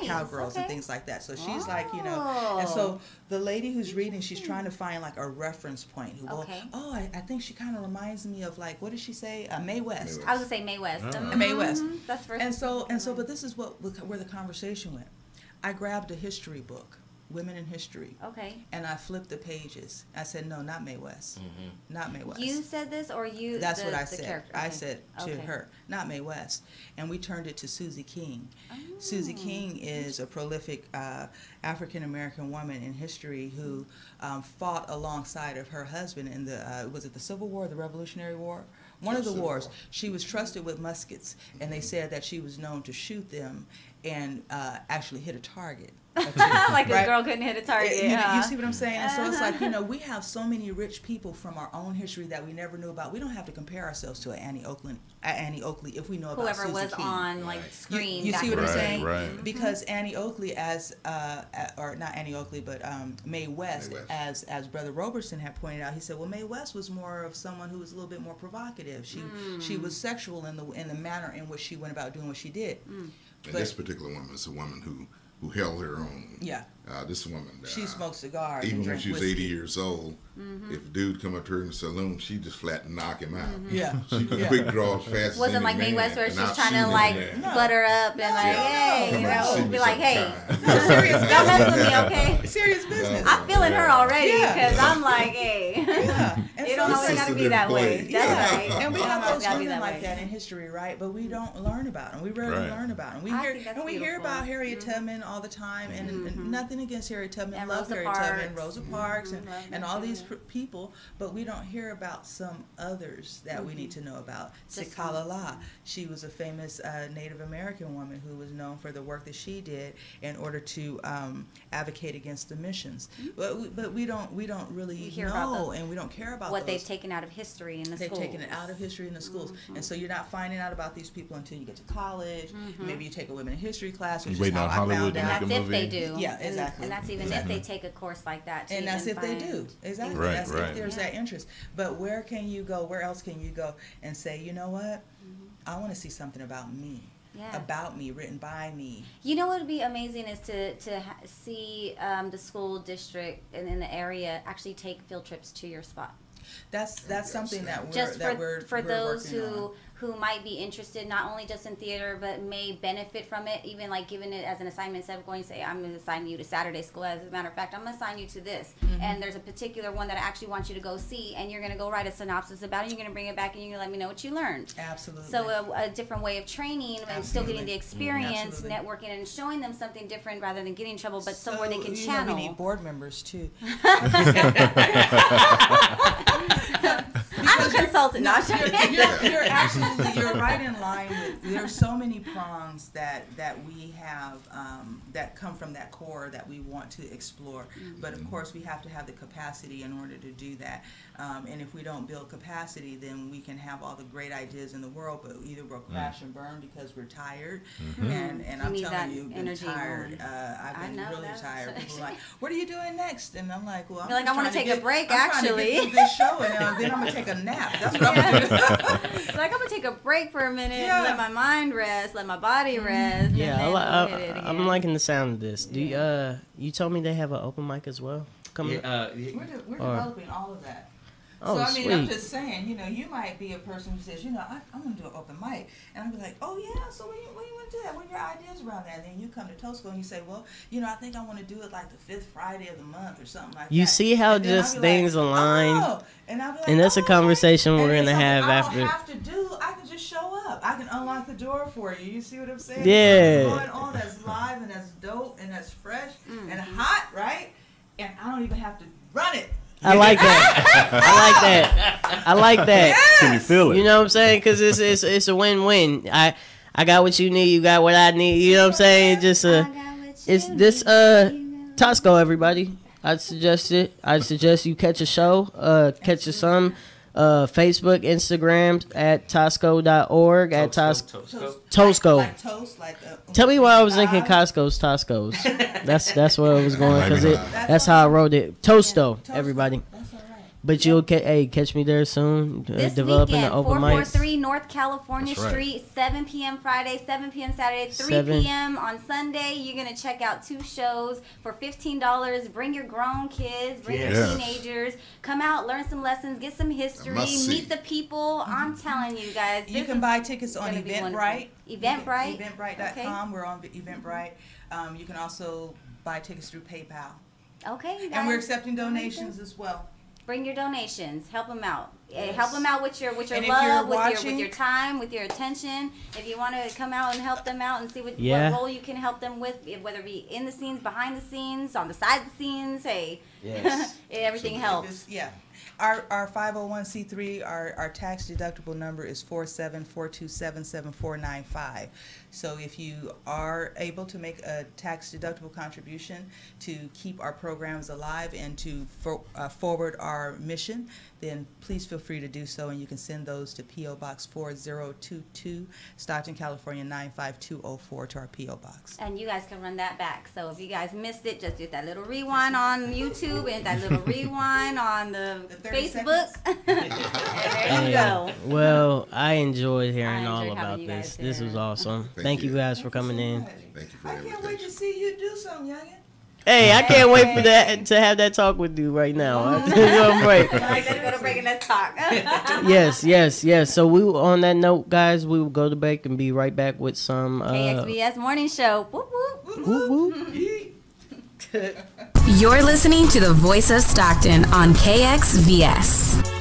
cowgirls and things like that. So she's like, you know, and so the lady who's reading, she's trying to find like a reference point. I think she kind of reminds me of like, what did she say? Mae West. I was gonna say Mae West. Mae West. That's first. And so, but this is where the conversation went. I grabbed a history book women in history. Okay. And I flipped the pages. I said, no, not Mae West. Not Mae West. You said this, or you? That's what I said. Character. I said to her, not Mae West. And we turned it to Susie King. Oh. Susie King is a prolific African-American woman in history who fought alongside of her husband in the, was it the Civil War, the Revolutionary War? One of the wars. She was trusted with muskets, and they said that she was known to shoot them and actually hit a target. Like a girl couldn't hit a target. You see what I'm saying? And so it's like, we have so many rich people from our own history that we never knew about. We don't have to compare ourselves to Annie Oakley if we know about whoever Susie was King. on like screen. You see what I'm saying? Right. Because Annie Oakley or not Annie Oakley, but Mae West, as Brother Roberson had pointed out, he said, well, Mae West was more of someone who was a little bit more provocative. She was sexual in the manner in which she went about doing what she did. And this particular woman is a woman who held her own. Yeah. This woman. She smoked cigars. Even and when she was whiskey. 80 years old, if a dude come up to her in the saloon, she just flat knock him out. Yeah. She could quick draw as fast as Wasn't any like Mae man, West where and she's I'll trying shoot to him like there. butter up and like, hey, Come you on, see know, me be like, hey, sometime. Serious don't mess with me, okay? Serious business. I'm feeling her already Yeah. because I'm like, hey, Yeah. it don't always got to be that way. That's right. And we It don't have always those gotta be women that like way. that in history, right? But we don't learn about them. We rarely learn about them. We I hear think that's and we hear beautiful. about Harriet Tubman all the time, and nothing against Harriet Tubman. And Love Rosa Harriet Tubman, Parks. Rosa Parks, Love and them all these too. people. But we don't hear about some others that we need to know about. Just Sikalala, she was a famous Native American woman who was known for the work that she did in order to advocate against the missions. But we don't really hear about know, and we don't care about what those. they've taken out of history in the They've schools. taken it out of history in the schools, and so you're not finding out about these people until you get to college. Maybe you take a women in history class, which You waiting is how on I Hollywood found to out. And make a that's if they movie. do. Yeah, exactly. And that's even if they take a course like that. To And that's if even they do. Exactly. Right, That's right. if there's that interest. But where can you go? Where else can you go and say, you know what? I want to see something about me. Yeah. About me, written by me. You know what would be amazing is to see the school district and in the area actually take field trips to your spot. That's something that we're Just for we're those working on. who might be interested, not only just in theater, but may benefit from it, even like giving it as an assignment instead of going to say, I'm going to assign you to Saturday school. As a matter of fact, I'm going to assign you to this. And there's a particular one that I actually want you to go see, and you're going to go write a synopsis about it, you're going to bring it back, and you're going to let me know what you learned. Absolutely. So a different way of training and still getting the experience, Absolutely. networking, and showing them something different rather than getting in trouble, but somewhere they can you channel. know, we need board members, too. I'm a consultant. No, you're right in line with. There's so many prongs that we have that come from that core that we want to explore. But of course, we have to have the capacity in order to do that. And if we don't build capacity, then we can have all the great ideas in the world, but either we'll crash and burn because we're tired. And I'm need that telling you, been energy tired. going. I've been know really that. tired. People are like, "What are you doing next?" And I'm like, "Well, I'm You're like, just I wanna trying take a break, I'm trying to actually." get through this show, and then I'm gonna take a nap. That's what I'm gonna do. Like, I'm gonna take a break for a minute, Yeah. let my mind rest, let my body rest. Yeah, and then we'll hit it I'm again. liking the sound of this. Do you told me they have an open mic as well? Coming up? We're developing all of that. Oh, so I mean, I'm sweet. just saying, you might be a person who says, I'm going to do an open mic, and I'll be like, oh yeah, so when you want to do that? What are your ideas around that? And then you come to Tosco and you say, well, I think I want to do it like the 5th Friday of the month or something like that. You see how And then I'll just be things like, align, oh. And I'll be like, and that's a conversation And we're then gonna something have I after. don't have to do. I can just show up. I can unlock the door for you. You see what I'm saying? Yeah. There's going on that's live and that's dope and that's fresh and hot, right? And I don't even have to run it. I like that. I like that. Can you feel it? You know what I'm saying? Because it's a win-win. I got what you need. You got what I need. You know what I'm saying? Just it's this Tosco, everybody. I'd suggest you catch a show, catch some. Facebook, Instagram at Tosco.org at Tosco. Like toast, like Tell me why I was thinking Costco's Toscos. That's where I was going because that's how I wrote it. Tosto, everybody. That's all right. But you'll catch me there soon. This Developing weekend, the open 443 North California That's right. Street, 7 p.m. Friday, 7 p.m. Saturday, 3 p.m. on Sunday. You're going to check out 2 shows for $15. Bring your grown kids, bring your teenagers. Come out, learn some lessons, get some history, meet the people. I'm telling you guys. You can buy tickets on Eventbrite. Eventbrite. Eventbrite.com. We're on Eventbrite. You can also buy tickets through PayPal. Okay, you guys. And we're accepting donations as well. Bring your donations. Help them out. Help them out with your And love, with your time, with your attention. If you want to come out and help them out and see what role you can help them with, whether it be in the scenes, behind the scenes, on the side of the scenes, hey, everything helps. Our 501c3, our tax deductible number is 4742777495. So if you are able to make a tax deductible contribution to keep our programs alive and to forward our mission, then please feel free to do so, and you can send those to P.O. Box 4022, Stockton, California 95204 to our P.O. Box. And you guys can run that back. So if you guys missed it, just do that little rewind on YouTube and that little rewind on the Facebook. There you go. Well, I enjoyed hearing all about this. This was awesome. Thank you guys for coming in. Thank you for I can't wait to see you do something, youngin. Hey, I can't wait for that to have that talk with you right now. Let's go to break and let's talk. yes. So we on that note, guys, we will go to break and be right back with some KXVS morning show. Whoop whoop. Whoop whoop. You're listening to the Voice of Stockton on KXVS.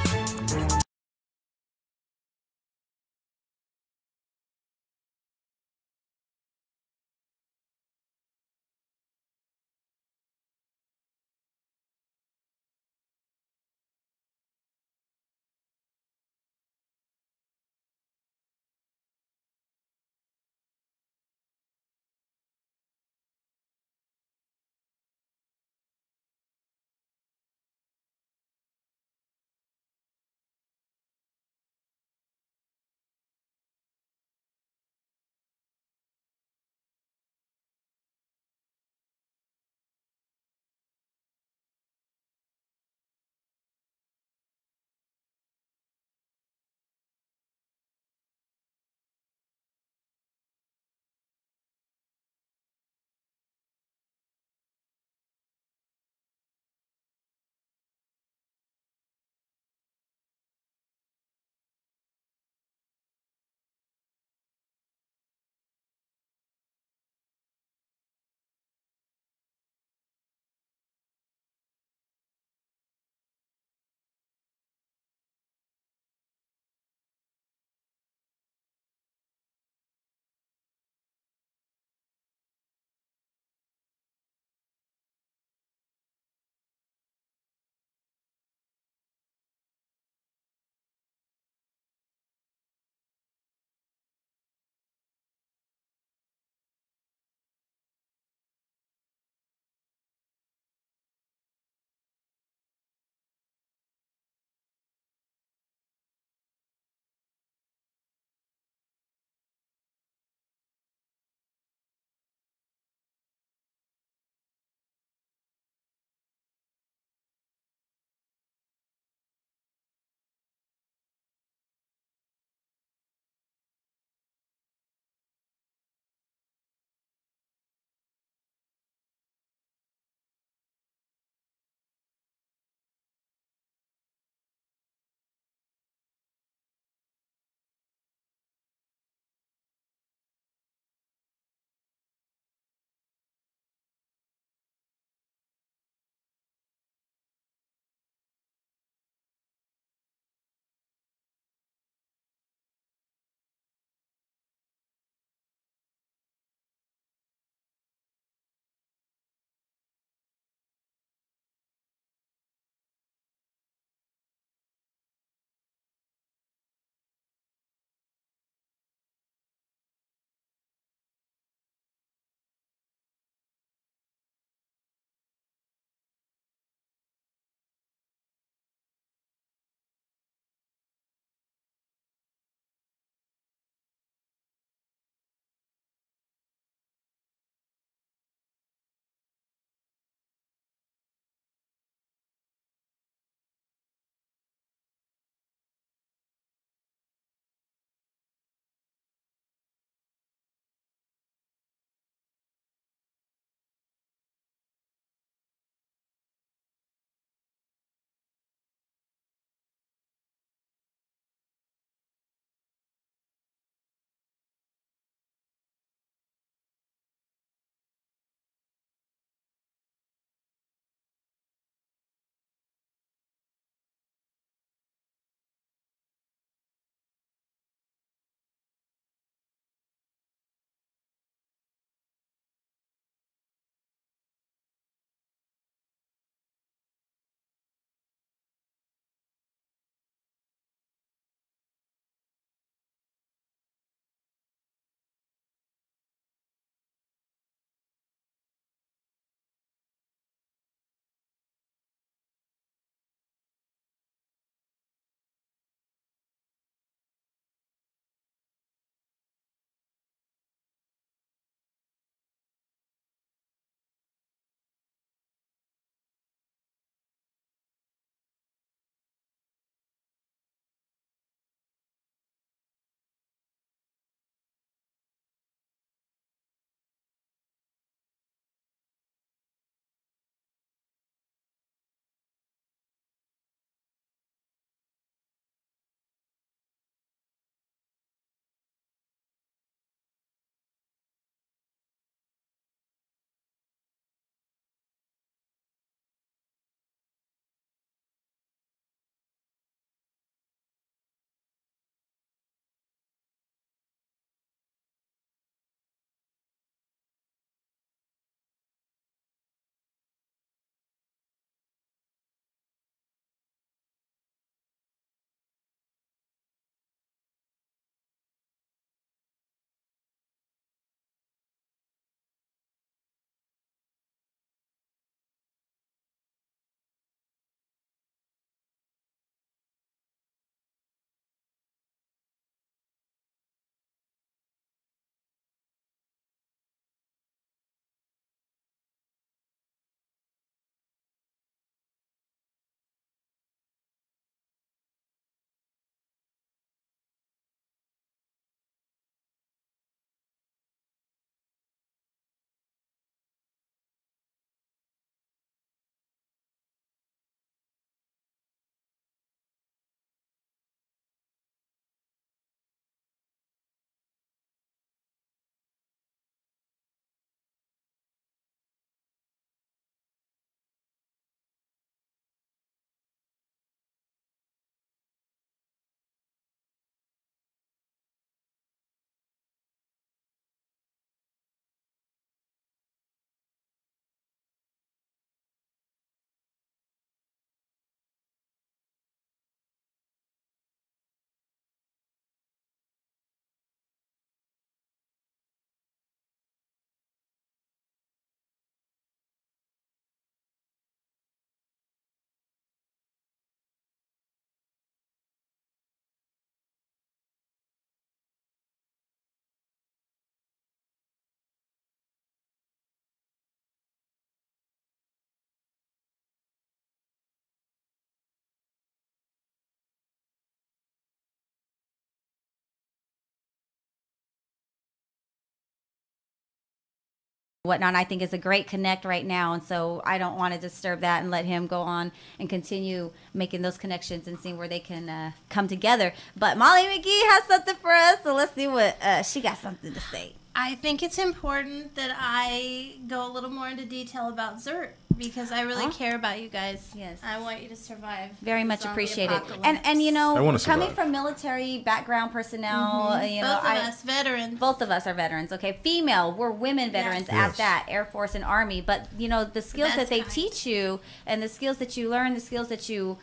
whatnot. I think is a great connect right now, and so I don't want to disturb that and let him go on and continue making those connections and seeing where they can come together. But Molly McGee has something for us, so let's see what she got something to say. I think it's important that I go a little more into detail about Zert because I really care about you guys. Yes. I want you to survive. Very much zombie appreciated. apocalypse. And you know, I wanna coming survive. from military background personnel, you know, Both of us veterans. Both of us are veterans, okay? Female, we're women veterans at Yes. that, Air Force and Army. But, you know, the skills best that they kind. teach you and the skills that you learn, the skills that you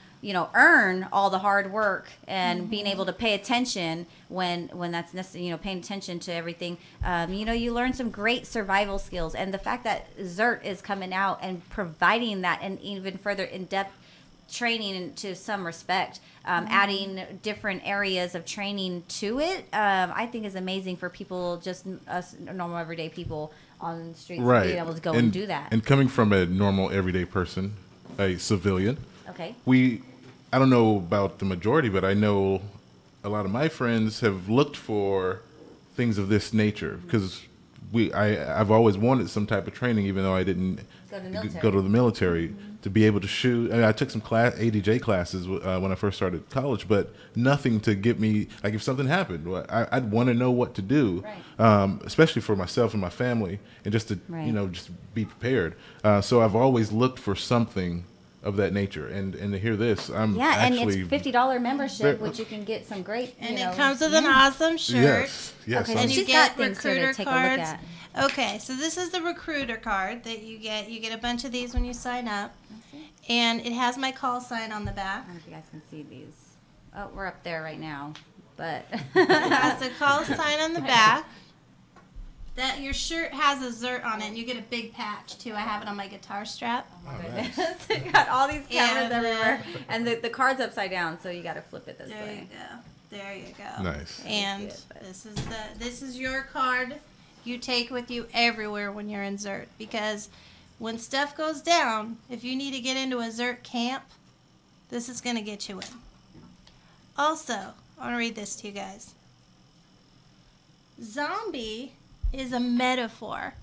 earn all the hard work and being able to pay attention when that's necessary, you know, paying attention to everything. You know, you learn some great survival skills. And the fact that Zert is coming out and providing that and even further in-depth training to some respect, adding different areas of training to it, I think is amazing for people, just us normal everyday people on the streets, Right. being able to go and do that. And coming from a normal everyday person, a civilian, Okay. I don't know about the majority, but I know a lot of my friends have looked for things of this nature because I've always wanted some type of training, even though I didn't go to the military to be able to shoot. I mean, I took some ADJ classes when I first started college, but nothing to get me, like if something happened, I'd want to know what to do, especially for myself and my family, and just to, you know, just be prepared. So I've always looked for something of that nature, and to hear this, I'm actually, and it's $50 membership, which you can get some great, And it comes with an awesome shirt. Yes. Okay, And she's you get got things here to recruiter take a look cards. at. Okay, so this is the recruiter card that you get. You get a bunch of these when you sign up. And it has my call sign on the back. I don't know if you guys can see these. Oh, we're up there right now, but It has the call sign on the back. That your shirt has a Zert on it, and you get a big patch too. I have it on my guitar strap. Oh my goodness. You got all these cameras And, everywhere, and the card's upside down, so you got to flip it this There way. you go. There you go. Nice. And this is your card you take with you everywhere when you're in Zert, because when stuff goes down, if you need to get into a Zert camp, this is going to get you in. Also, I want to read this to you guys. Zombie is a metaphor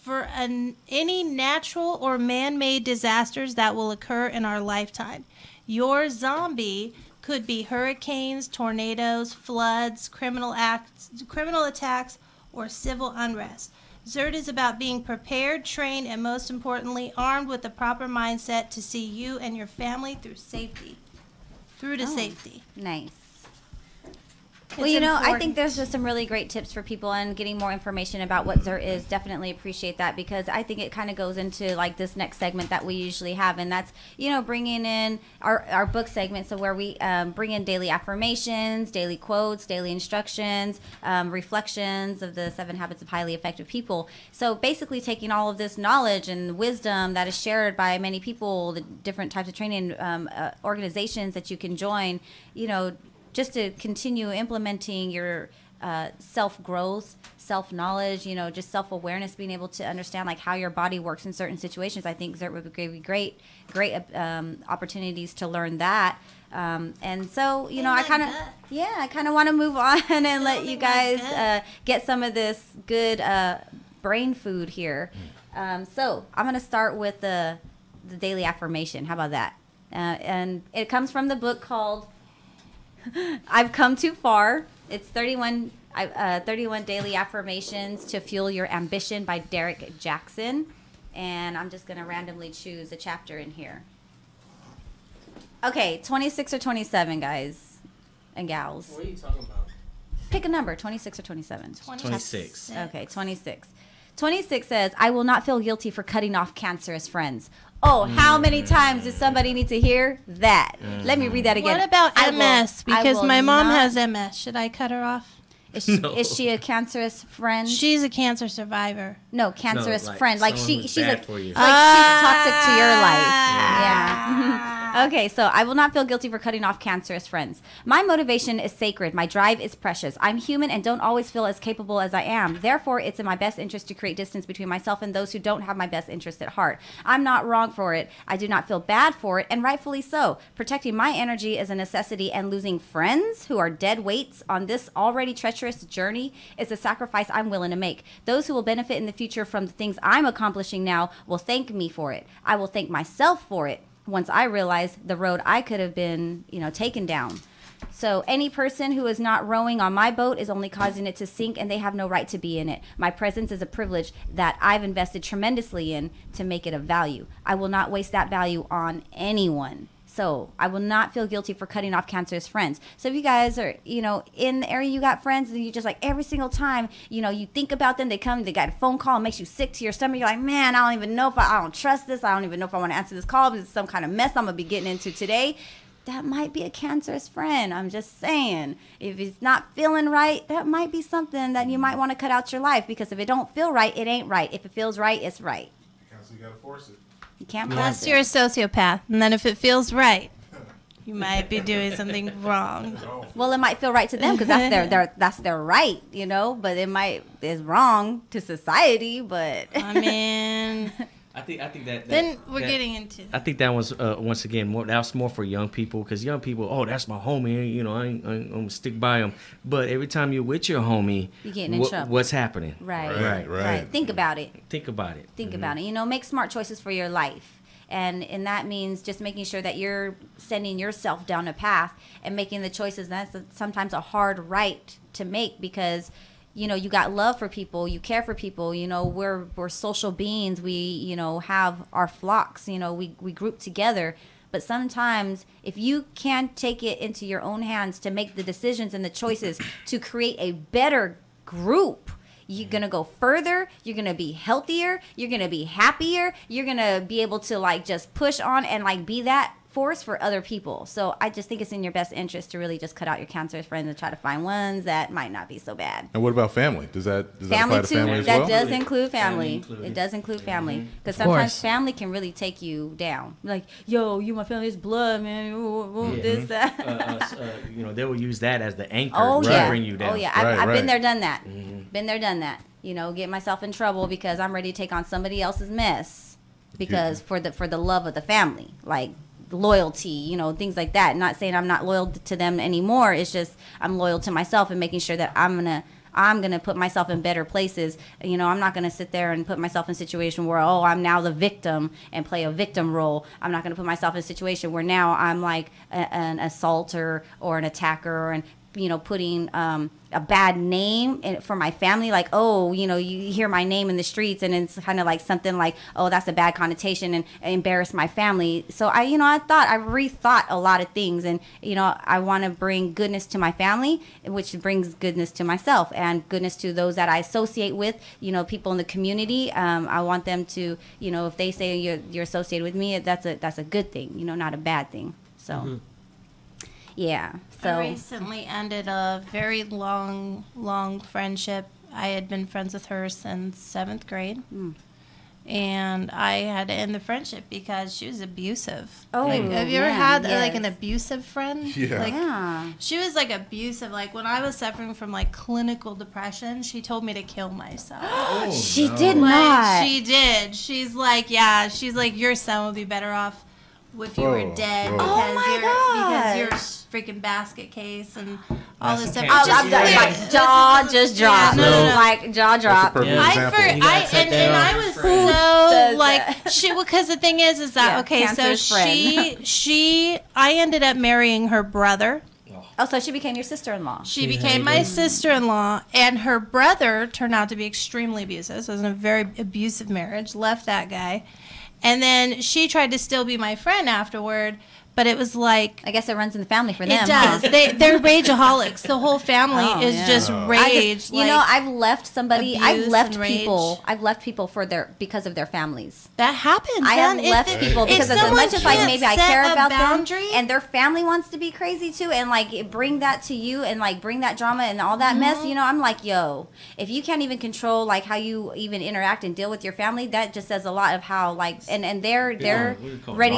for any natural or man-made disasters that will occur in our lifetime. Your zombie could be hurricanes, tornadoes, floods, criminal attacks, or civil unrest. Zert is about being prepared, trained, and most importantly, armed with the proper mindset to see you and your family through safety. Safety. Nice. Well, you know, I think there's just some really great tips for people, and getting more information about what Zert is. Definitely appreciate that, because I think it kind of goes into like this next segment that we usually have, and that's, you know, bringing in our book segment. So where we bring in daily affirmations, daily quotes, daily instructions, reflections of the 7 habits of highly effective people. So basically taking all of this knowledge and wisdom that is shared by many people, the different types of training organizations that you can join, you know, just to continue implementing your self-growth, self-knowledge, you know, just self-awareness, being able to understand like how your body works in certain situations. I think Zert would be great opportunities to learn that. And so, you know, I kind of want to move on and let you guys get some of this good brain food here. So I'm going to start with the daily affirmation. How about that? And it comes from the book called I've Come Too Far. It's 31 Daily Affirmations to Fuel Your Ambition by Derek Jackson. And I'm just going to randomly choose a chapter in here. Okay, 26 or 27, guys and gals. What are you talking about? Pick a number, 26 or 27. 26. Okay, 26. 26 says, I will not feel guilty for cutting off cancerous friends. Oh, how many times does somebody need to hear that? Let me read that again. What about MS? Because my mom has MS. Should I cut her off? Is she a cancerous friend? She's a cancer survivor. No, cancerous like friend. Like someone who's she's bad like, for you. like she's toxic to your life. Yeah. Okay, so I will not feel guilty for cutting off cancerous friends. My motivation is sacred. My drive is precious. I'm human and don't always feel as capable as I am. Therefore, it's in my best interest to create distance between myself and those who don't have my best interest at heart. I'm not wrong for it. I do not feel bad for it, and rightfully so. Protecting my energy is a necessity, and losing friends who are dead weights on this already treacherous journey is a sacrifice I'm willing to make. Those who will benefit in the future from the things I'm accomplishing now will thank me for it. I will thank myself for it once I realize the road I could have been, taken down. So any person who is not rowing on my boat is only causing it to sink, and they have no right to be in it. My presence is a privilege that I've invested tremendously in to make it of value. I will not waste that value on anyone. So I will not feel guilty for cutting off cancerous friends. So if you guys are, in the area, you got friends, and you just like every single time, you think about them, they got a phone call, and makes you sick to your stomach. You're like, man, I don't even know if I don't trust this. I don't even know if I want to answer this call because it's some kind of mess I'm going to be getting into today. That might be a cancerous friend. I'm just saying. If it's not feeling right, that might be something that you might want to cut out your life, because if it don't feel right, it ain't right. If it feels right, it's right. So you got to force it. You can't Unless you're a sociopath, and then if it feels right, you might be doing something wrong. Well, it might feel right to them because that's their right, but it's wrong to society. But I mean, I think that then we're getting into. I think that was once again that's more for young people, because young people, that's my homie, I'm gonna stick by him. But every time you're with your homie, you're getting in trouble. What's happening? Right. Think about it. Think about it. Think about it. Make smart choices for your life. And that means just making sure that you're sending yourself down a path and making the choices. That's sometimes a hard right to make, because you got love for people, you care for people, we're social beings, we have our flocks, we group together. But sometimes if you can't take it into your own hands to make the decisions and the choices to create a better group, you're going to go further, you're going to be healthier, you're going to be happier, you're going to be able to just push on and be that force for other people. So I just think it's in your best interest to really just cut out your cancerous friends and try to find ones that might not be so bad. And what about family? Does that apply to family as that well? does include family. It does include family, because sometimes family can really take you down. Like, yo, you my family's blood, man. This, that. They will use that as the anchor to bring you down. Oh yeah, I've been there, done that. Been there, done that. Get myself in trouble because I'm ready to take on somebody else's mess because for the love of the family, like loyalty, things like that. Not saying I'm not loyal to them anymore. It's just I'm loyal to myself and making sure that I'm gonna put myself in better places. I'm not gonna sit there and put myself in a situation where I'm now the victim and play a victim role. I'm not gonna put myself in a situation where now I'm like an assaulter or an attacker and putting a bad name for my family, like, you hear my name in the streets and it's kind of like something like, that's a bad connotation and embarrass my family. So I rethought a lot of things, and I want to bring goodness to my family, which brings goodness to myself and goodness to those that I associate with, people in the community. I want them to, if they say you're associated with me, that's a good thing, not a bad thing. So yeah. So I recently ended a very long friendship. I had been friends with her since 7th grade. And I had to end the friendship because she was abusive. Have you ever had an abusive friend? Yeah. She was abusive. When I was suffering from clinical depression, she told me to kill myself. She did not. She did. She's like, your son would be better off if you were dead because you're a freaking basket case and all this stuff. Jaw just dropped. Jaw dropped. I was so because the thing is that I ended up marrying her brother. Oh, so she became your sister-in-law. She became my sister-in-law, and her brother turned out to be extremely abusive. So it was a very abusive marriage. Left that guy. And then she tried to still be my friend afterward, but it was like, I guess it runs in the family for them. It does. They're rageaholics. The whole family is just rage. I've left somebody. I've left people. Rage. I've left people because of their families. That happens. I have left people because as much as like maybe I care about them, and their family wants to be crazy too, and like bring that to you, and like bring that drama and all that mess. You know, I'm like, yo, if you can't even control like how you even interact and deal with your family, that just says a lot of how like and they're ready.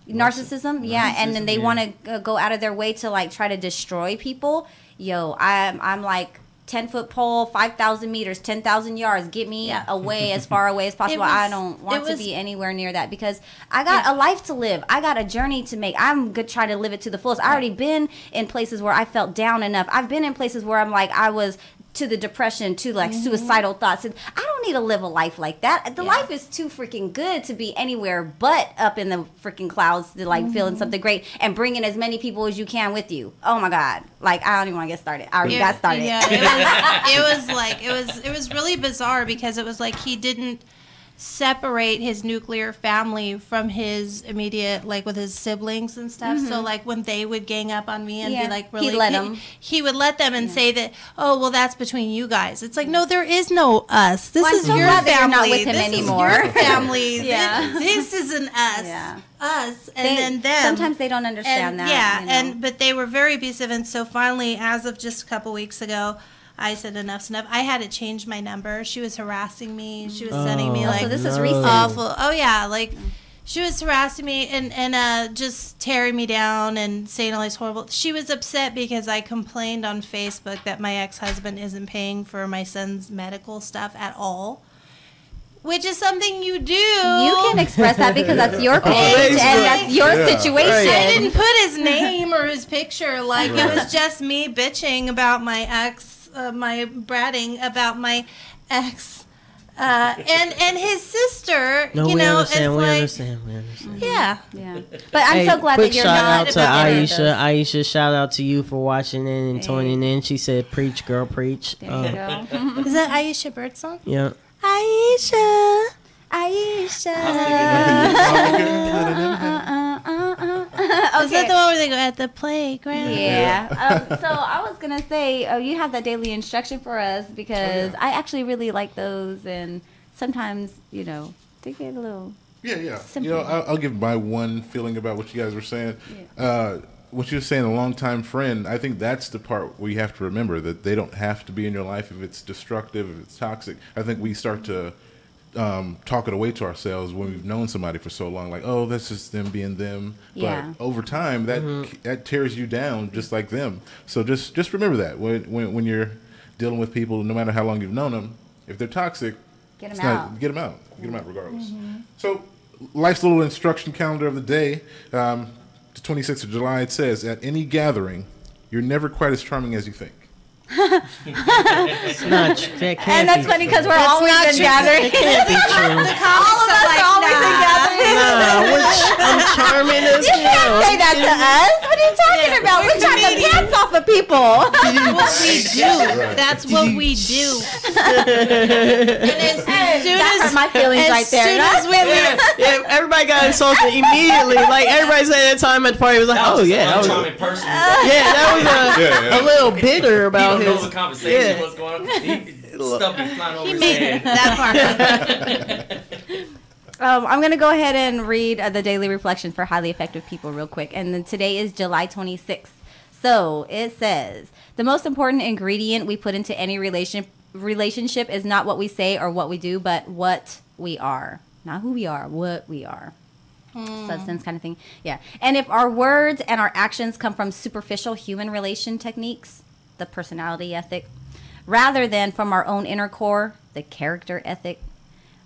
Narcissism, yeah, and then they want to go out of their way to like try to destroy people. Yo, I'm like 10-foot pole, 5,000 meters, 10,000 yards. Get me away as far away as possible. I don't want to be anywhere near that because I got a life to live. I got a journey to make. I'm gonna try to live it to the fullest. I already been in places where I felt down enough. I've been in places where I'm like I was to the depression, to like suicidal thoughts. And I don't need to live a life like that. The life is too freaking good to be anywhere but up in the freaking clouds to like feeling something great and bringing as many people as you can with you. Oh my God. Like, I don't even want to get started. I already got started. Yeah, it was really bizarre because it was like he didn't separate his nuclear family from his immediate, like with his siblings and stuff. So like when they would gang up on me and be like really, he would let them and say that, oh well, that's between you guys. It's like, no, there is no us. This is your family. You're not with him anymore. Is your family. This isn't us. Us and then them. Sometimes they don't understand that. Yeah, you know? but they were very abusive, and so finally, as of just a couple weeks ago, I said enough's enough. I had to change my number. She was harassing me. She was sending me like this is recent. Awful. Oh yeah, like she was harassing me and just tearing me down and saying all these horrible. She was upset because I complained on Facebook that my ex-husband isn't paying for my son's medical stuff at all. Which is something you do. You can express that because that's your page and that's your situation. I didn't put his name or his picture. Like it was just me bitching about my ex. My bratting about my ex, and his sister. No, you we know, understand. it's We like, understand. Yeah. But I'm so glad that you're not. Shout out to Aisha. Aisha, shout out to you for watching in and tuning in. She said, "Preach, girl, preach." There you go. Is that Aisha Birdsong? Yeah. Aisha. Is that the one where they go at the playground? Yeah. So I was gonna say, you have that daily instruction for us because I actually really like those, and sometimes they get a little. Yeah. simple. I'll give my one feeling about what you guys were saying. What you were saying, a longtime friend. I think that's the part where you have to remember that they don't have to be in your life if it's destructive, if it's toxic. I think we start to talk it away to ourselves when we've known somebody for so long, like, oh, that's just them being them. Yeah. But over time, that tears you down just like them. So just remember that when you're dealing with people, no matter how long you've known them, if they're toxic, get them out. Get them out regardless. So life's little instruction calendar of the day, the 26th of July, it says, at any gathering, you're never quite as charming as you think. It's not true. That can't and that's be funny because true. we're always in gatherings. It can't be true. All of us are always in gatherings. I'm charming as you can't say that to us. What are you talking about? We're trying to pants off of people. What we do. That's what we do. And as soon that as hurt my feelings right there. As soon as everybody got insulted immediately. Like everybody said at that time at the party was like, "Oh yeah, that was charming person." That was a little bitter about he his. knows the conversation. What's going on? Stuff is flying over his head. that part. I'm going to go ahead and read the daily reflection for highly effective people real quick. And then today is July 26th. So it says, the most important ingredient we put into any relationship is not what we say or what we do, but what we are. Not who we are, what we are. Substance kind of thing. Yeah. And if our words and our actions come from superficial human relation techniques, the personality ethic, rather than from our own inner core, the character ethic,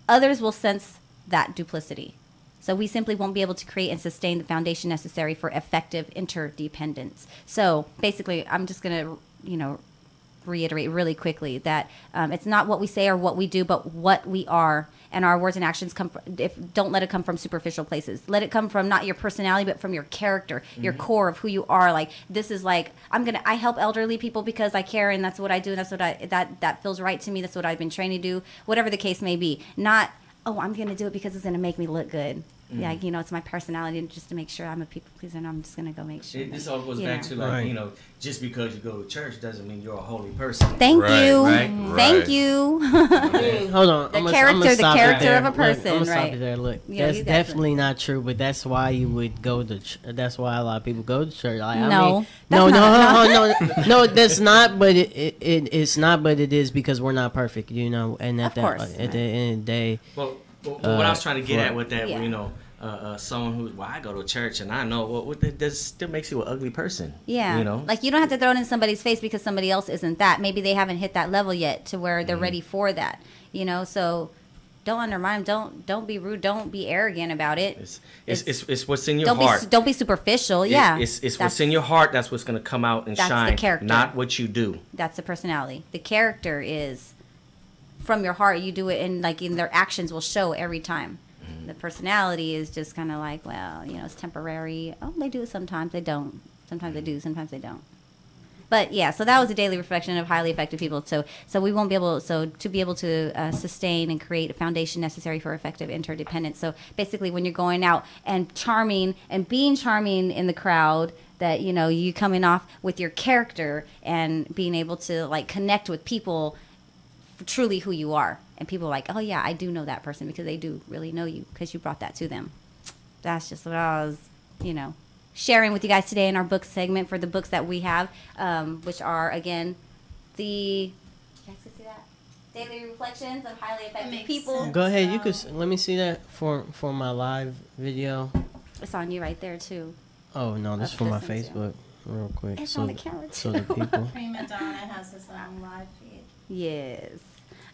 others will sense that duplicity. So we simply won't be able to create and sustain the foundation necessary for effective interdependence. So basically, I'm just going to, reiterate really quickly that it's not what we say or what we do, but what we are. And our words and actions don't let it come from superficial places. Let it come from not your personality, but from your character, your core of who you are. Like, this is like, I help elderly people because I care, and that's what I do, and that's what that feels right to me. That's what I've been trained to do, whatever the case may be. Not, oh, I'm going to do it because it's going to make me look good. Yeah, it's my personality, and just to make sure I'm a people pleaser, and I'm just gonna go make sure. This all goes back to Right. just because you go to church doesn't mean you're a holy person. Thank you. Right. Thank you. Hold on. The character of a person, I'm gonna right? stop you there. Look, Yeah, that's you definitely not true, but that's why you would go to. That's why a lot of people go to church. Like, No, no, that's not. But it's not. But it is because we're not perfect, And at the end of the day, Well, what I was trying to get at with that, someone who, I go to church and I know, that still makes you an ugly person. Yeah. Like, you don't have to throw it in somebody's face because somebody else isn't that. Maybe they haven't hit that level yet to where they're ready for that. So don't undermine them. Don't be rude. Don't be arrogant about it. It's what's in your heart. Don't be superficial. It's what's in your heart that's what's going to come out and that's shine. The character. Not what you do. That's the personality. The character is from your heart. You do it, and in their actions will show every time. The personality is just kind of like, well, it's temporary. Oh, they do it sometimes. They don't. Sometimes they do. Sometimes they don't. But yeah, so that was a daily reflection of highly effective people. So we won't be able. So to be able to sustain and create a foundation necessary for effective interdependence. So basically, when you're going out and charming and being charming in the crowd, that you coming off with your character and being able to connect with people for truly who you are. And people are like, oh, yeah, I do know that person because they do really know you because you brought that to them. That's just what I was, sharing with you guys today in our book segment for the books that we have, which are, again, you guys can see that? Daily Reflections of Highly Effective People. Go ahead. You could let me see that for my live video. It's on you right there, too. Oh, no, this is for my Facebook real quick. It's on the camera, too. So the people. Prima Donna has his own live feed. Yes.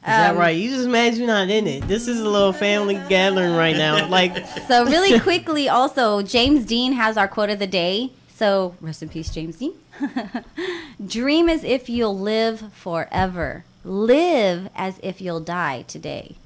Is that right? You just mad you're not in it. This is a little family gathering right now. So really quickly, also, James Dean has our quote of the day. So rest in peace, James Dean. Dream as if you'll live forever. Live as if you'll die today.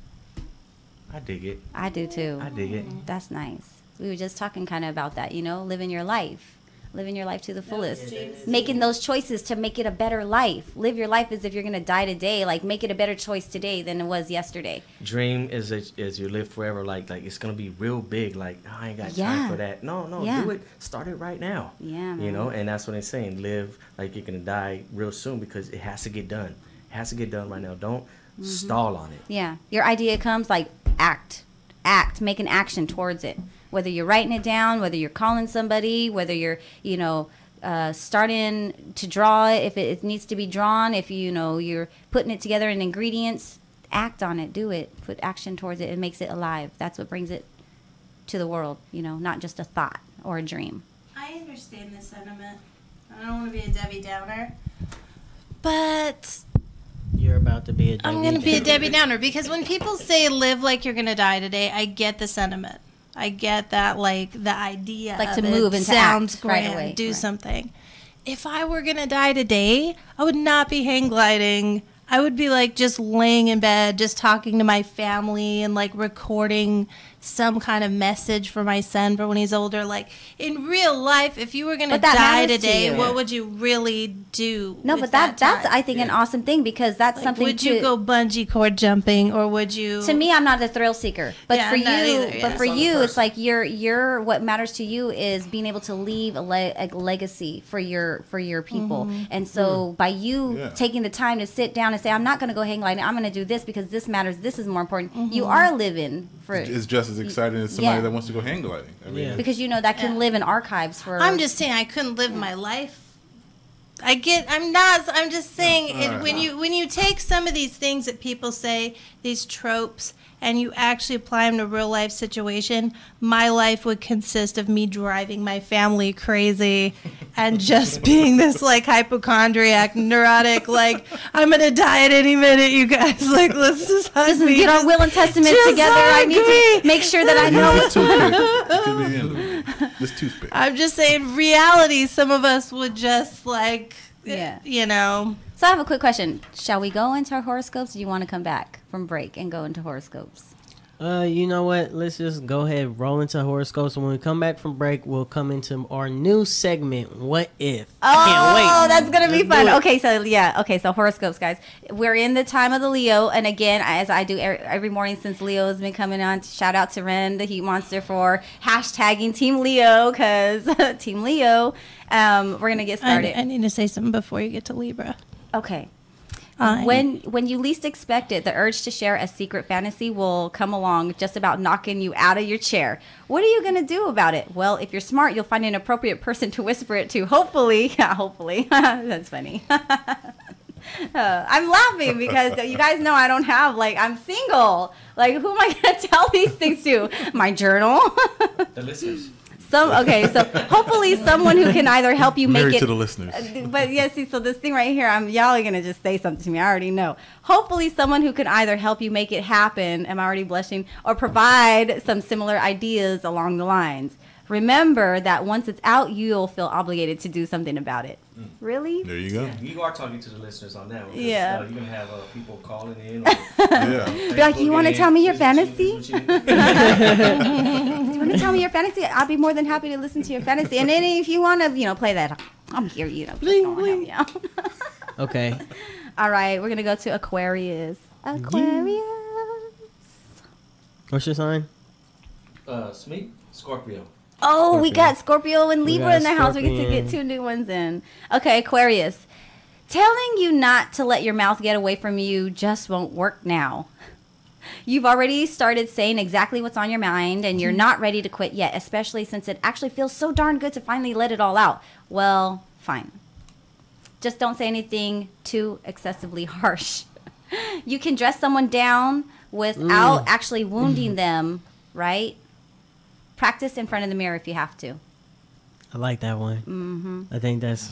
I dig it. I do too. I dig it. That's nice. We were just talking kind of about that, living your life. Living your life to the fullest. Making those choices to make it a better life. Live your life as if you're going to die today. Make it a better choice today than it was yesterday. Dream as you live forever. Like it's going to be real big. I ain't got time for that. No, do it. Start it right now. Yeah, man. And that's what I'm saying. Live like you're going to die real soon because it has to get done. It has to get done right now. Don't stall on it. Yeah. Your idea comes, act. Make an action towards it. Whether you're writing it down, whether you're calling somebody, whether you're, starting to draw it, if it needs to be drawn, if you're putting it together in ingredients, act on it, do it, put action towards it. It makes it alive. That's what brings it to the world, not just a thought or a dream. I understand the sentiment. I don't want to be a Debbie Downer, but you're about to be a Debbie I'm going to be a Debbie Downer because when people say live like you're going to die today, I get the sentiment. I get that, the idea to of move it into sounds act grand, right away. do something. If I were going to die today, I would not be hang gliding. I would be just laying in bed, just talking to my family and recording some kind of message for my son for when he's older. In real life, if you were going to die today, what would you really do? No, but that's I think an awesome thing because that's something. Would you go bungee cord jumping or would you? To me, I'm not a thrill seeker, but for you, it's it's you're what matters to you is being able to leave a legacy for your people, and so by you taking the time to sit down and say, I'm not going to go hang gliding, I'm going to do this because this matters. This is more important. You are living for. It's just as exciting as somebody that wants to go hang gliding. Because that can live in archives for. I'm just saying I couldn't live my life. I'm just saying when you take some of these things that people say, these tropes, and you actually apply them to real life situation, my life would consist of me driving my family crazy and just being this hypochondriac, neurotic, I'm gonna die at any minute, you guys. Let's just get our will and testament together. I need to make sure that I know. This toothpick. I'm just saying, reality, some of us would just So I have a quick question. Shall we go into our horoscopes? Or do you want to come back from break and go into horoscopes? You know what? Let's just go ahead and roll into horoscopes. When we come back from break, we'll come into our new segment, What If? I can't wait. Oh, that's going to be Let's fun. do it. Okay, so horoscopes, guys. We're in the time of the Leo. And again, as I do every morning since Leo has been coming on, shout out to Ren, the Heat Monster, for hashtagging Team Leo, because Team Leo. We're going to get started. I need to say something before you get to Libra. Okay. When you least expect it, the urge to share a secret fantasy will come along, just about knocking you out of your chair. What are you going to do about it? Well, if you're smart, you'll find an appropriate person to whisper it to. Hopefully. That's funny. I'm laughing because you guys know I don't have, I'm single. Who am I going to tell these things to? My journal? The listeners. So hopefully someone who can either help you make Married it to the listeners. But yeah, see, so this thing right here, y'all are gonna just say something to me. I already know. Hopefully someone who can either help you make it happen, am I already blushing, or provide some similar ideas along the lines. Remember that once it's out, you'll feel obligated to do something about it. Really? There you go. Yeah, you are talking to the listeners on that one. Yeah. You're going to have people calling in. Be like, you want to tell me your fantasy? You want to tell me your fantasy? I'll be more than happy to listen to your fantasy. And then if you want to, play that, I'm here, Okay. All right, we're going to go to Aquarius. Aquarius. What's your sign? Me? Scorpio. Oh, we got Scorpio and Libra in the house. We get to Scorpion. get 2 new ones in. Okay, Aquarius. Telling you not to let your mouth get away from you just won't work now. You've already started saying exactly what's on your mind, and you're not ready to quit yet, especially since it actually feels so darn good to finally let it all out. Well, fine. Just don't say anything too excessively harsh. You can dress someone down without actually wounding them, right? Practice in front of the mirror if you have to. I like that one. Mm-hmm. I think that's...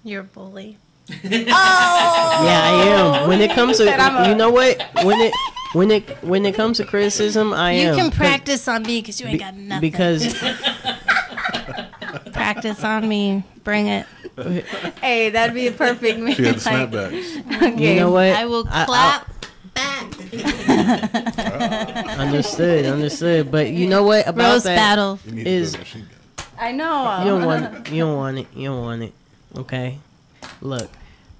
You're a bully. Oh! Yeah, I am. When it comes to... You know what? When it comes to criticism, I am. You can practice on me because you ain't got nothing. Because... Practice on me. Bring it. Hey, that'd be a perfect move. She had the snapbacks. Okay. You know what? I will clap back. Understood. But you know what about Roast that battle is I know. you don't want it. Okay. Look,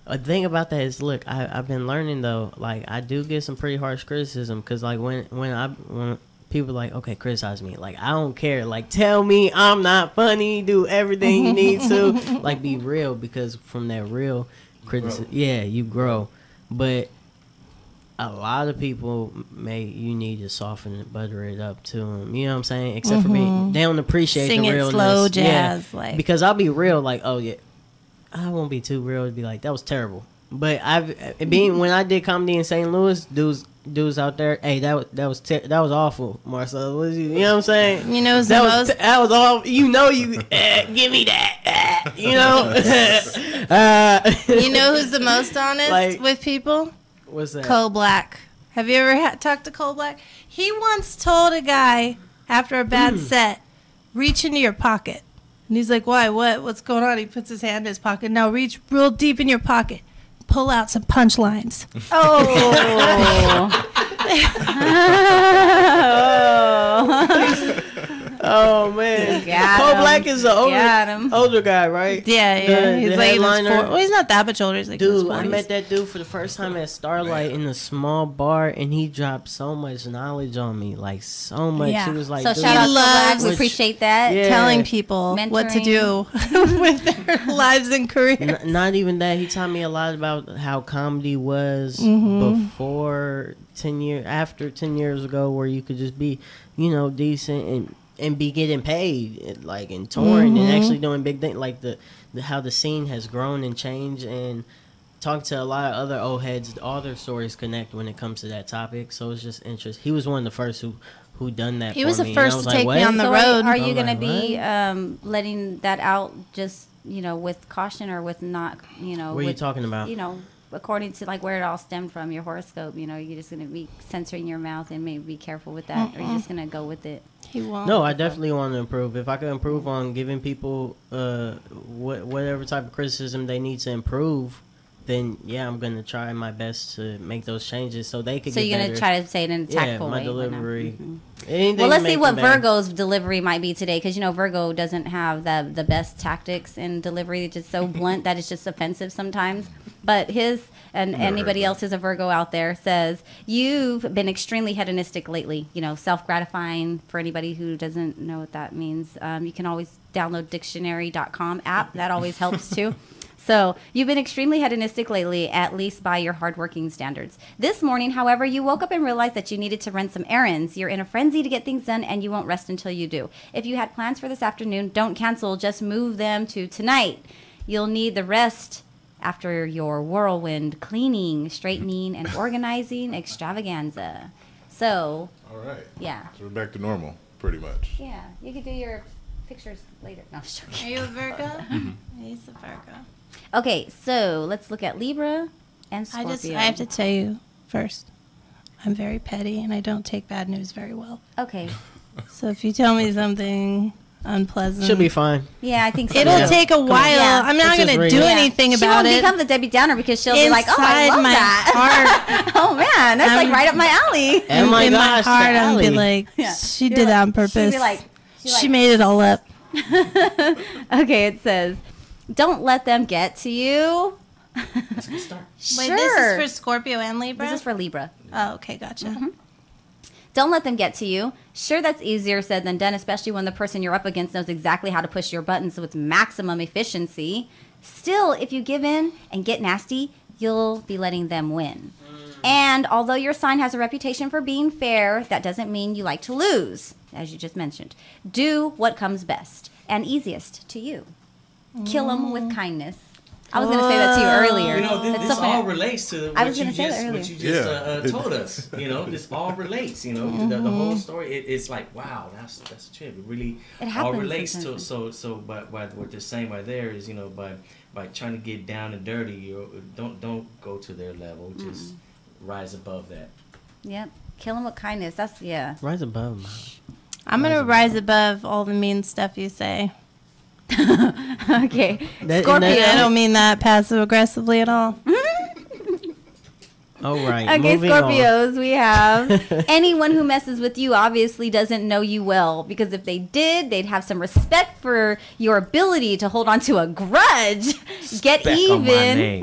a thing about that is, look, I've been learning though. I do get some pretty harsh criticism because when people are like, okay, criticize me. I don't care. Tell me I'm not funny. Do everything you need to. Be real, because from that real criticism, you grow. But a lot of people you need to soften it, butter it up to them. You know what I'm saying? Except for me, they don't appreciate Sing the it realness. slow jazz, because I'll be real, oh yeah, I won't be too real to be like that was terrible. But when I did comedy in St. Louis, dudes out there, hey, that was awful, Marcel. You know what I'm saying? You know who's that was all. You know, give me that. You know. You know who's the most honest with people? What's that? Cole Black. Have you ever talked to Cole Black? He once told a guy after a bad set, reach into your pocket. And he's like, why? What's going on? He puts his hand in his pocket. Now reach real deep in your pocket. Pull out some punchlines. Oh man, Cole Black is an older guy, right? Yeah. He's he's not that much older. He's dude, I met that dude for the first time at Starlight in a small bar, and he dropped so much knowledge on me, so much. Yeah. He was like, so shout out to Black. We appreciate that. Telling people what to do with their lives and careers. Not even that. He taught me a lot about how comedy was before 10 years, after 10 years ago, where you could just be, decent and be getting paid, and touring and actually doing big things, how the scene has grown and changed, and talk to a lot of other old heads. All their stories connect when it comes to that topic, so it's just interesting. He was one of the first who done that. He was the first to take me on the road. Are you going to be letting that out just with caution, or with not what are you talking about? According to where it all stemmed from, your horoscope, you're just going to be censoring your mouth and maybe be careful with that, or you're just going to go with it? He won't. No, I definitely want to improve. If I could improve on giving people whatever type of criticism they need to improve, then yeah, I'm gonna try my best to make those changes so they could. So get you're gonna better. try to say it in a tactful way. My delivery. Well, let's see what Virgo's delivery might be today, because Virgo doesn't have the best tactics in delivery. It's just so blunt that it's just offensive sometimes. But his and anybody else who's a Virgo out there says you've been extremely hedonistic lately. Self-gratifying. For anybody who doesn't know what that means, you can always download dictionary.com app. That always helps too. So you've been extremely hedonistic lately, at least by your hardworking standards. This morning, however, you woke up and realized that you needed to run some errands. You're in a frenzy to get things done, and you won't rest until you do. If you had plans for this afternoon, don't cancel. Just move them to tonight. You'll need the rest after your whirlwind cleaning, straightening, and organizing extravaganza. So, all right. Yeah. So we're back to normal, pretty much. Yeah. You could do your pictures later. No, I'm just joking. Are you a Virgo? He's a Virgo. Okay, so let's look at Libra and Scorpio. I have to tell you first, I'm very petty and I don't take bad news very well. Okay. So if you tell me something unpleasant, she'll be fine. Yeah, I think so. It'll take a while. Yeah. I'm not going to do anything about it. She won't become the Debbie Downer because she'll be like, oh, I love that. Oh, man, that's like right up my alley. In my heart, I'll be like, she did that on purpose. She'll be like, she made it all up. Okay, it says, don't let them get to you. Let's get started. Wait, Sure. this is for Scorpio and Libra? This is for Libra. Oh, okay, gotcha. Mm-hmm. Don't let them get to you. Sure, that's easier said than done, especially when the person you're up against knows exactly how to push your buttons with maximum efficiency. Still, if you give in and get nasty, you'll be letting them win. And although your sign has a reputation for being fair, that doesn't mean you like to lose, as you just mentioned. Do what comes best and easiest to you. Kill them with kindness. I was going to say that to you earlier. This all relates to what you just told us. This all relates. The whole story. It's like, wow, that's true. It really all relates to. So, but what they're saying right there is, by trying to get down and dirty, don't go to their level. Just rise above that. Yep. Kill them with kindness. That's Rise above. I'm gonna rise above all the mean stuff you say. Okay. Scorpio. I don't mean that passive aggressively at all. All right. Okay, moving Scorpios, on. we have anyone who messes with you obviously doesn't know you well, because if they did, they'd have some respect for your ability to hold on to a grudge. Get even.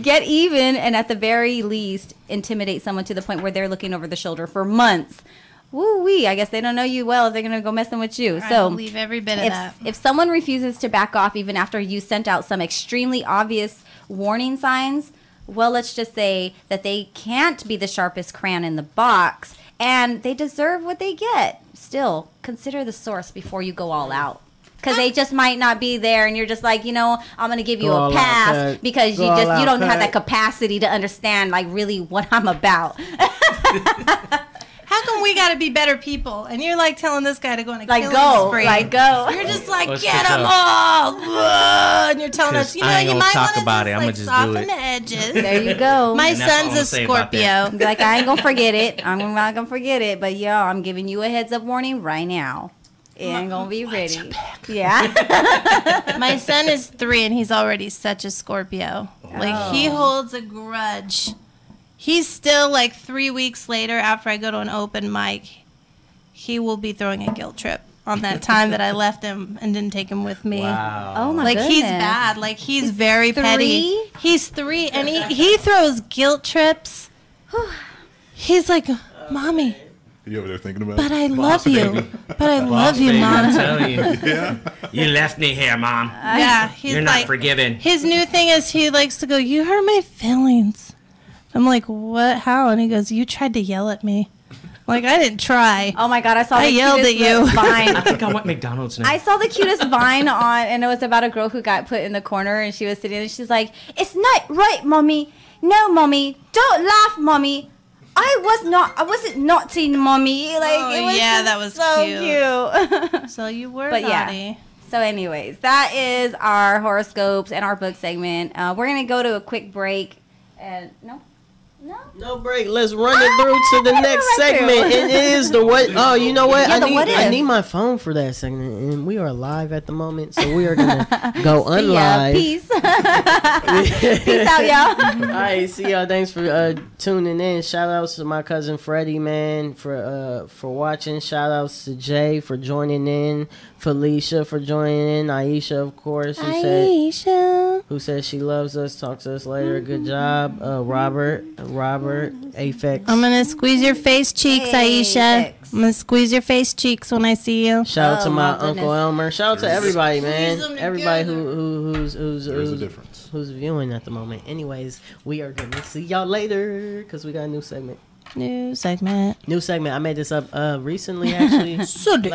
Get even, and at the very least, intimidate someone to the point where they're looking over the shoulder for months. Woo-wee, I guess they don't know you well if they're going to go messing with you. I So believe every bit of that. If someone refuses to back off even after you sent out some extremely obvious warning signs, well, let's just say that they can't be the sharpest crayon in the box, and they deserve what they get. Still, consider the source before you go all out. Because they just might not be there, and you're just like, I'm going to give you a pass because you don't have that capacity to understand like really what I'm about. How come we got to be better people? And you're like telling this guy to go on a Like killing go, spree. like go. You're just like, Let's get just, them all. And you're telling us, I ain't you gonna might talk want about to it. I'm gonna just do soften it. the edges. There you go. My And that's all I'm son's a gonna say about that. Scorpio. Be like, I ain't going to forget it. I'm not going to forget it. But, I'm giving you a heads up warning right now. It ain't going to be ready. Yeah. My son is 3, and he's already such a Scorpio. Like, he holds a grudge. He's still, like, 3 weeks later, after I go to an open mic, he will be throwing a guilt trip on that time that I left him and didn't take him with me. Wow. Oh, my Like, goodness. he's bad. Like, he's very 3? petty. He's 3, and he throws guilt trips. He's like, Mommy, You over there thinking about but it? I love you. baby. But I love you, Baby, I'm Mom. telling you. Yeah. You left me here, Mom. Yeah, he's You're like, not forgiven. his new thing is he likes to go, you hurt my feelings. I'm like, what? How? And he goes, you tried to yell at me. Like, I didn't try. Oh, my God. I saw I the yelled cutest at you. Vine. I think I want McDonald's now. I saw the cutest Vine on, and it was about a girl who got put in the corner, and she was sitting there, and she's like, it's not right, Mommy. No, Mommy. Don't laugh, Mommy. I wasn't naughty, Mommy. Like, it was that was so cute. So you were But naughty. yeah. So anyways, that is our horoscopes and our book segment. We're going to go to a quick break. And no, No break. Let's run it through to the next segment. It is the what? Oh, you know what? Yeah, I need my phone for that segment, and we are live at the moment, so we are gonna go unlive. Peace. Peace out, y'all. All right, see y'all. Thanks for tuning in. Shout outs to my cousin Freddie, man, for watching. Shout outs to Jay for joining in. Felicia for joining in. Aisha, of course, who says she loves us. Talk to us later. Good job, Robert, Afex. I'm gonna squeeze your face cheeks, Aisha. I'm gonna squeeze your face cheeks when I see you. Shout out to my Uncle Elmer. Shout out to everybody, man. Everybody who's viewing at the moment. Anyways, we are gonna see y'all later because we got a new segment. New segment. I made this up recently, actually. Sunday.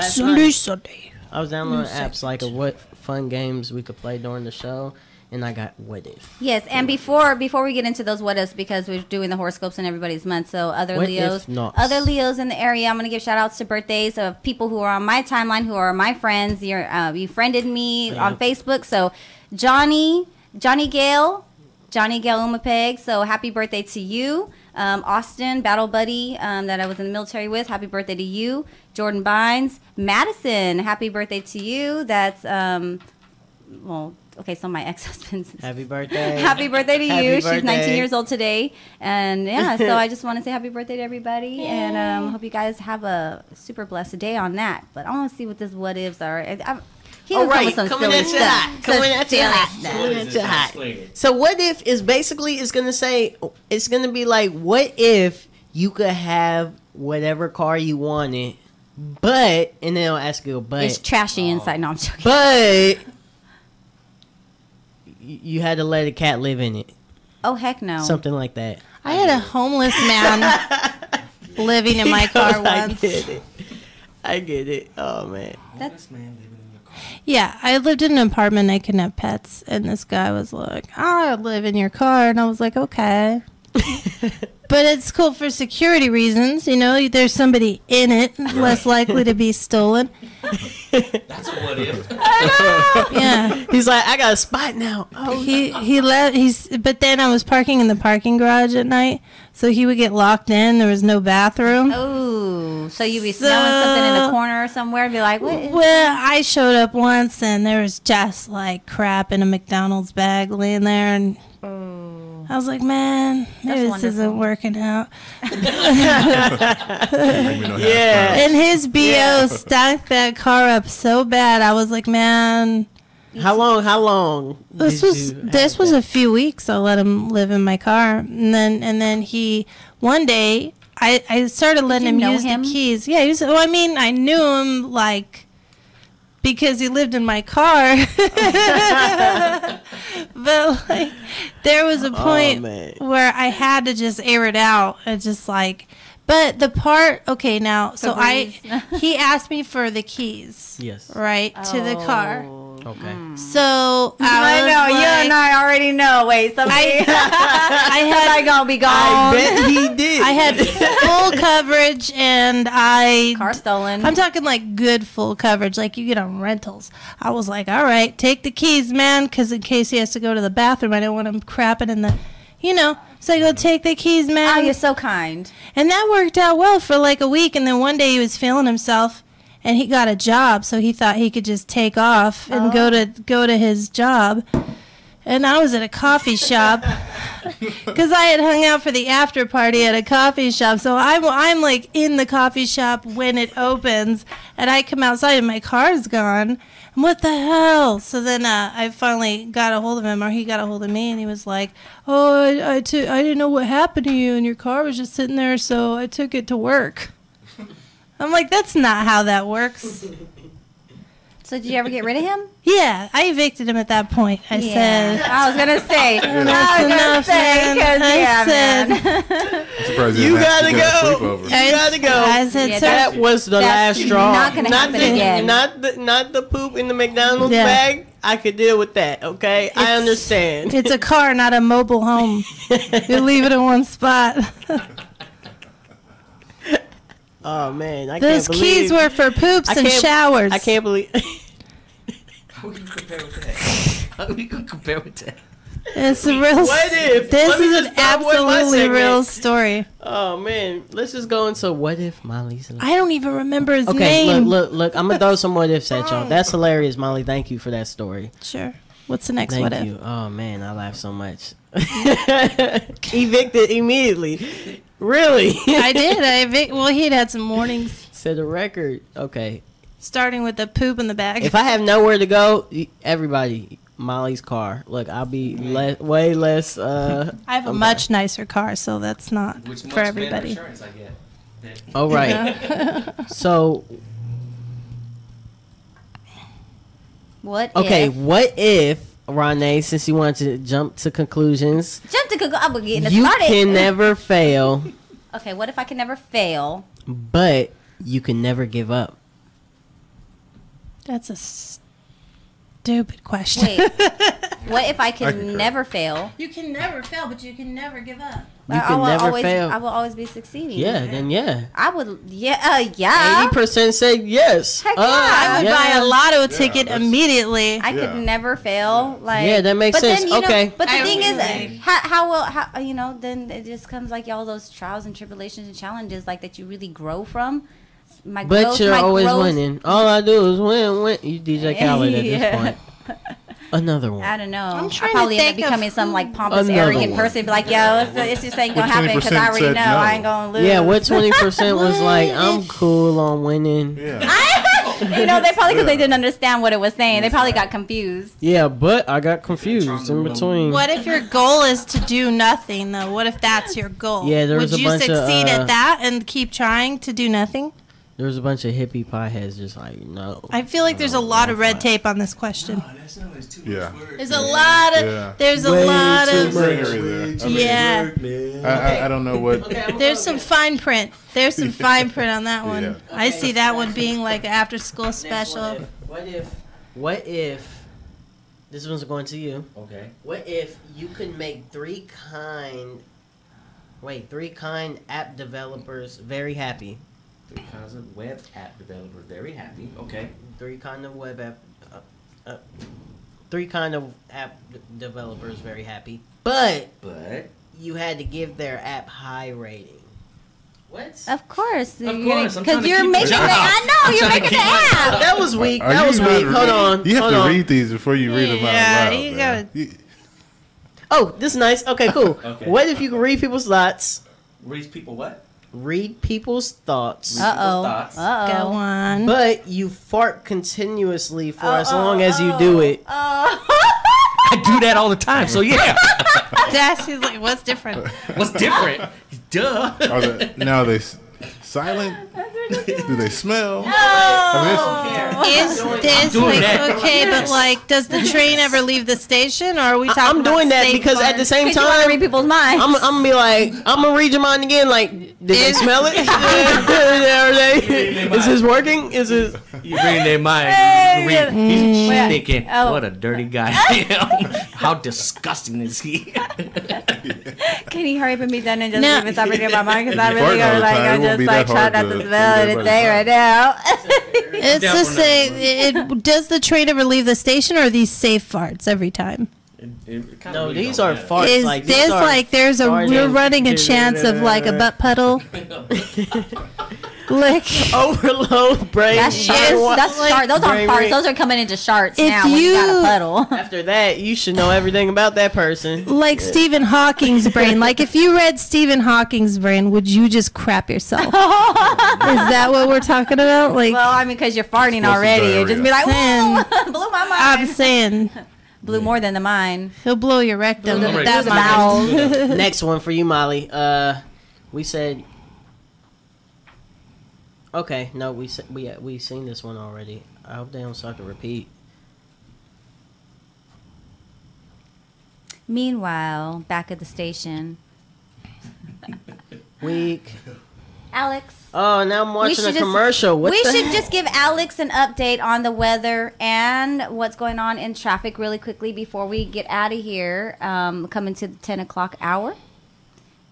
I was downloading apps like what fun games we could play during the show, and I got What If. Yes, and before we get into those what ifs, because we're doing the horoscopes in everybody's month, so other Leos in the area, I'm gonna give shout outs to birthdays of people who are on my timeline, who are my friends. You friended me on Facebook, so Johnny Gale Umapeg, so happy birthday to you. Austin, battle buddy that I was in the military with, happy birthday to you. Jordan Bynes, Madison, happy birthday to you. That's okay, so my ex-husband's happy birthday. Happy birthday to you. Birthday. She's 19 years old today. And yeah, so I just want to say happy birthday to everybody. Yay. And hope you guys have a super blessed day on that. But I want to see what this what ifs are. Coming at you hot. So what if is basically it's gonna be like, what if you could have whatever car you wanted, but, and then I'll ask you, but it's trashy inside. No, I'm joking. But you had to let a cat live in it. Oh heck no. Something like that. I had a homeless man living in my car once. I get it. Oh man. Homeless man living in your car. Yeah, I lived in an apartment. I couldn't have pets, and this guy was like, "I live in your car," and I was like, "Okay." But it's cool for security reasons, you know. There's somebody in it, less likely to be stolen. That's a what if. Yeah, he's like, I got a spot now. Oh, he left. But then I was parking in the parking garage at night, so he would get locked in. There was no bathroom. Oh, so you'd be smelling something in a corner or somewhere and be like, what? Well, I showed up once and there was just like crap in a McDonald's bag laying there, and I was like, man, maybe this isn't working out. Yeah. And his BO stacked that car up so bad. I was like, man. How long? This was a few weeks. I let him live in my car, and then he one day I started letting him use the keys. Yeah, I knew him like because he lived in my car. But like there was a point where I had to just air it out and just like. But the part, okay, now, so he asked me for the keys. Yes. Right, to the car. Okay. So I know, you and I already know. Wait, somebody. I had gonna be gone. I bet he did. I had full coverage and car stolen. I'm talking like good full coverage, like you get on rentals. I was like, all right, take the keys, man, because in case he has to go to the bathroom, I don't want him crapping in the, So I go, take the keys, man. Oh, you're so kind. And that worked out well for like a week. And then one day he was feeling himself, and he got a job, so he thought he could just take off and go to his job. And I was at a coffee shop because I had hung out for the after party at a coffee shop. So I'm like in the coffee shop when it opens, and I come outside and my car's gone. And what the hell? So then I finally got a hold of him, or he got a hold of me, and he was like, "Oh, I didn't know what happened to you, and your car was just sitting there, so I took it to work." I'm like, that's not how that works. So did you ever get rid of him? Yeah, I evicted him at that point. I said. I was going to say. You gotta go. I said, sir, that was the last straw. Not going to happen again. Not the poop in the McDonald's bag. I could deal with that, okay? I understand. It's a car, not a mobile home. You leave it in one spot. Oh man, those keys were for poops and showers. I can't believe. How we can compare with that? It's a real. What if? This Let me is just an start with my absolutely segment. real story. Oh man, let's just go into what if Molly's. I don't even remember his Okay, name. look. I'm gonna throw some what ifs at y'all. That's hilarious, Molly. Thank you for that story. Sure. What's the next Thank what you. if? Oh man, I laughed so much. Evicted immediately. Really? I did. Well, he'd had some mornings. Set a record. Okay. Starting with the poop in the bag. If I have nowhere to go, everybody, Molly's car. Look, I'll be way less. I have a much nicer car, so that's not Which for much better everybody. insurance I get. Oh right. So. What Okay, if? what if, Ronnie, since you want to jump to conclusions, I'm getting it you started. can never fail, Okay, what if I can never fail? but you can never give up. That's a stupid question. Wait, what if I can never fail? You can never fail, but you can never give up. You can never fail. I will always be succeeding. Yeah, then yeah. I would. Yeah. 80% said yes. Heck yeah. I would yeah. buy a lotto ticket immediately. I could never fail. Like Yeah, that makes but sense. Then, you Okay. know, but the I thing agree. is, how you know, then it just comes like all those trials and tribulations and challenges like that you really grow from. But you're always winning. All I do is win. You DJ Khaled at this point. Another one. I don't know. I'm trying I probably to end up think of becoming some like pompous, Another arrogant one. person. Be like, yo, it's just ain't gonna What happen because I 20% already know said no? I ain't gonna lose. Yeah, what 20% was like, I'm cool on winning. Yeah. You know, they probably because they didn't understand what it was saying. They probably got confused. Yeah, but I got confused in between. What if your goal is to do nothing, though? What if that's your goal? Yeah, there was Would a you bunch of, succeed at that and keep trying to do nothing? There was a bunch of hippie pieheads just like, no. I feel like there's a lot of red tape on this question. Yeah. There's a lot of. Yeah. There's a Way lot too of. Greenery there. Yeah. I don't know what. There's some fine print. There's some fine print on that one. Yeah. I see that one being like an after school special. What if, this one's going to you. Okay. What if you could make three kind app developers very happy? 3 kinds of web app developers very happy. Okay. 3 kind of web app, 3 kind of app developers very happy. But you had to give their app high rating. What? Of course, course, I'm trying because to you're keep making the the. job. I know you're making the app. That was weak. Are That you was not weak. Hold reading- on. You have Hold to on. read these before you read them out Yeah, loud. you man. gotta- Oh, this is nice. Okay, cool. Okay. What if you could read people's thoughts? Read people what? Read people's thoughts. Read people's thoughts. Go on. But you fart continuously for as long as you do it. I do that all the time, so yeah. That's he's like, what's different? What's different? Duh. Now are they silent? Do they smell? Is this doing like that. okay? But like, does the train ever leave the station, or are we talking? I'm doing about that safe because at the farts? same You want to time, read people's minds. I'm gonna be like, I'm gonna read your mind again. Like, did they smell it? Is this working? Is it? You reading their mind. yeah. He's Wait, thinking, oh. what a dirty guy. How disgusting is he? Can you hurry up and be done and just No. even stop reading my mind? Because I If you really fart all go the like time, it I'm won't just be like that trying hard not to to smell read anything everybody's right now. It's to say, does the train ever leave the station, or are these safe farts every time? No, these are farts. Is like, this these are like there's a farting. we're running a chance of like a butt puddle? Like Overload brain. That's sharks. That's sharks. Those aren't brain farts. rate. Those are coming into sharks If now when you got a you- puddle. After that, you should know everything about that person. like Stephen Hawking's brain. Like if you read Stephen Hawking's brain, would you just crap yourself? Is that what we're talking about? Like, Well, I mean, because you're farting Explosive already. You just be like, Saying- whoa, blew my I'm mind. saying Blew more than the mine. he'll blow your rectum. Blew with the that bowels. mind. Next one for you, Molly. We said. Okay, no, we seen this one already. I hope they don't start to repeat. Meanwhile, back at the station, Week. Alex. Oh, now I'm watching a should commercial. What we the should heck? just give Alex an update on the weather and what's going on in traffic really quickly before we get out of here, coming to the 10 o'clock hour.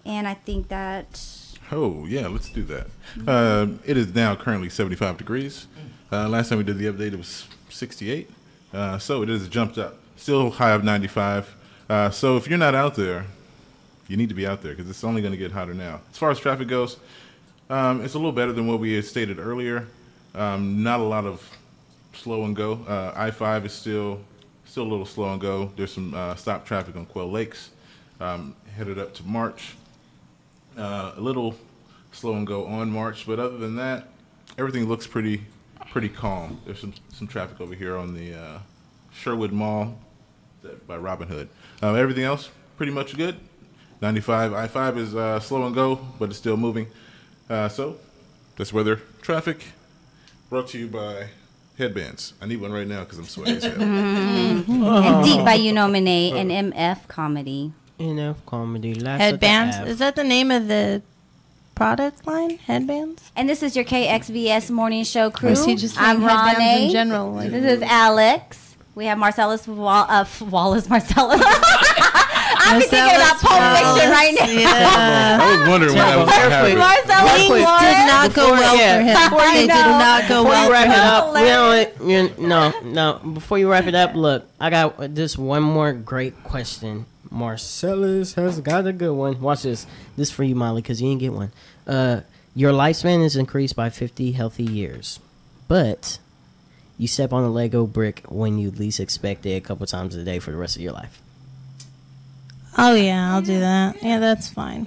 And I think that... Oh, yeah, let's do that. It is now currently 75 degrees. Last time we did the update, it was 68. So it has jumped up. Still high of 95. So if you're not out there, you need to be out there because it's only going to get hotter now. As far as traffic goes, it's a little better than what we had stated earlier. Not a lot of slow and go. I-5 is still a little slow and go. There's some stop traffic on Quail Lakes, headed up to March. A little slow and go on March, but other than that, everything looks pretty calm. There's some traffic over here on the Sherwood Mall by Robin Hood. Everything else pretty much good. 95 I-5 is slow and go, but it's still moving. So that's weather traffic, brought to you by headbands. I need one right now because I'm sweaty as hell. And Deep by Unomine and MF Comedy. NF Comedy. Headbands. Is that the name of the product line? Headbands. And this is your KXVS morning show crew. Is he just I'm saying headbands Ronnie. in general? Like, This is Alex. We have Marcellus Wallace Marcellus. I'm thinking about Pulp Fiction right now. Yeah. I was wondering why that was happening. Marcellus Things did not go well for him. They did not go well for him. No. Before you wrap it up, look, I got just one more great question. Marcellus has got a good one. Watch this. This is for you, Molly, because you didn't get one. Your lifespan is increased by 50 healthy years, but you step on a Lego brick when you least expect it a couple times a day for the rest of your life. Oh, yeah, I'll do that. Yeah, that's fine.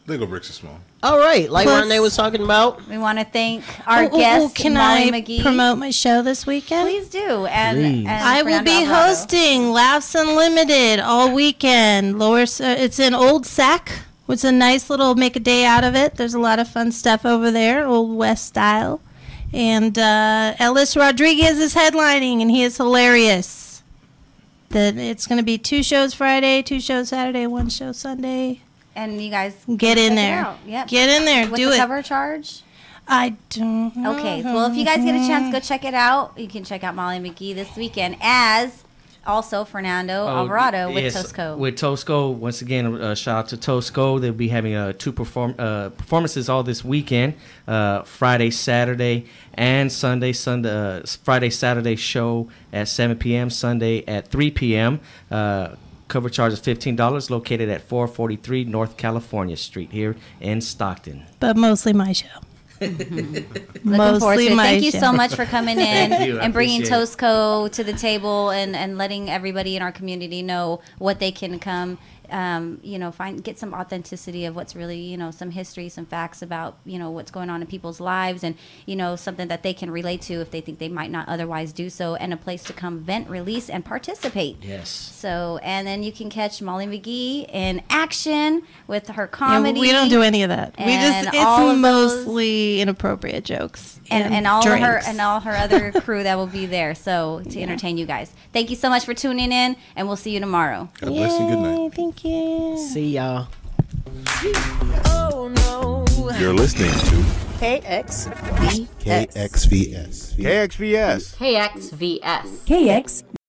Lego bricks are small. All right, like Renee was talking about. We want to thank our guest, can Molly I McGee. promote my show this weekend? Please do. And I will Fernando be Alvarado. hosting Laughs Unlimited all weekend. It's in Old Sac. It's a nice little make a day out of it. There's a lot of fun stuff over there, Old West style. And Ellis Rodriguez is headlining, and he is hilarious. It's going to be 2 shows Friday, 2 shows Saturday, 1 show Sunday. And you guys get in check it there. out. Yep. Get in there. What's Do the it. cover charge? I don't know. Okay, well, if you guys get a chance, go check it out. You can check out Molly McGee this weekend, as also Fernando Alvarado with Tosco. With Tosco, once again, a shout out to Tosco. They'll be having 2 performances all this weekend, Friday, Saturday, and Sunday. Friday, Saturday show at 7 p.m., Sunday at 3 p.m. Cover charge is $15, located at 443 North California Street here in Stockton. But mostly my show. Looking forward to it. Thank you so much for coming in and bringing Tosco to the table and letting everybody in our community know what they can come, get some authenticity of what's really, some history, some facts about, what's going on in people's lives, and, something that they can relate to if they think they might not otherwise do so, and a place to come vent, release, and participate. Yes. So, and then you can catch Molly McGee in action with her comedy. Yeah, we don't do any of that. It's mostly inappropriate jokes and all drinks. all her other crew that will be there. So to entertain you guys. Thank you so much for tuning in, and we'll see you tomorrow. God bless you. Good night. Thank you. See y'all. Oh no. You're listening to KXVS. KXVS. KXVS. KXVS. KX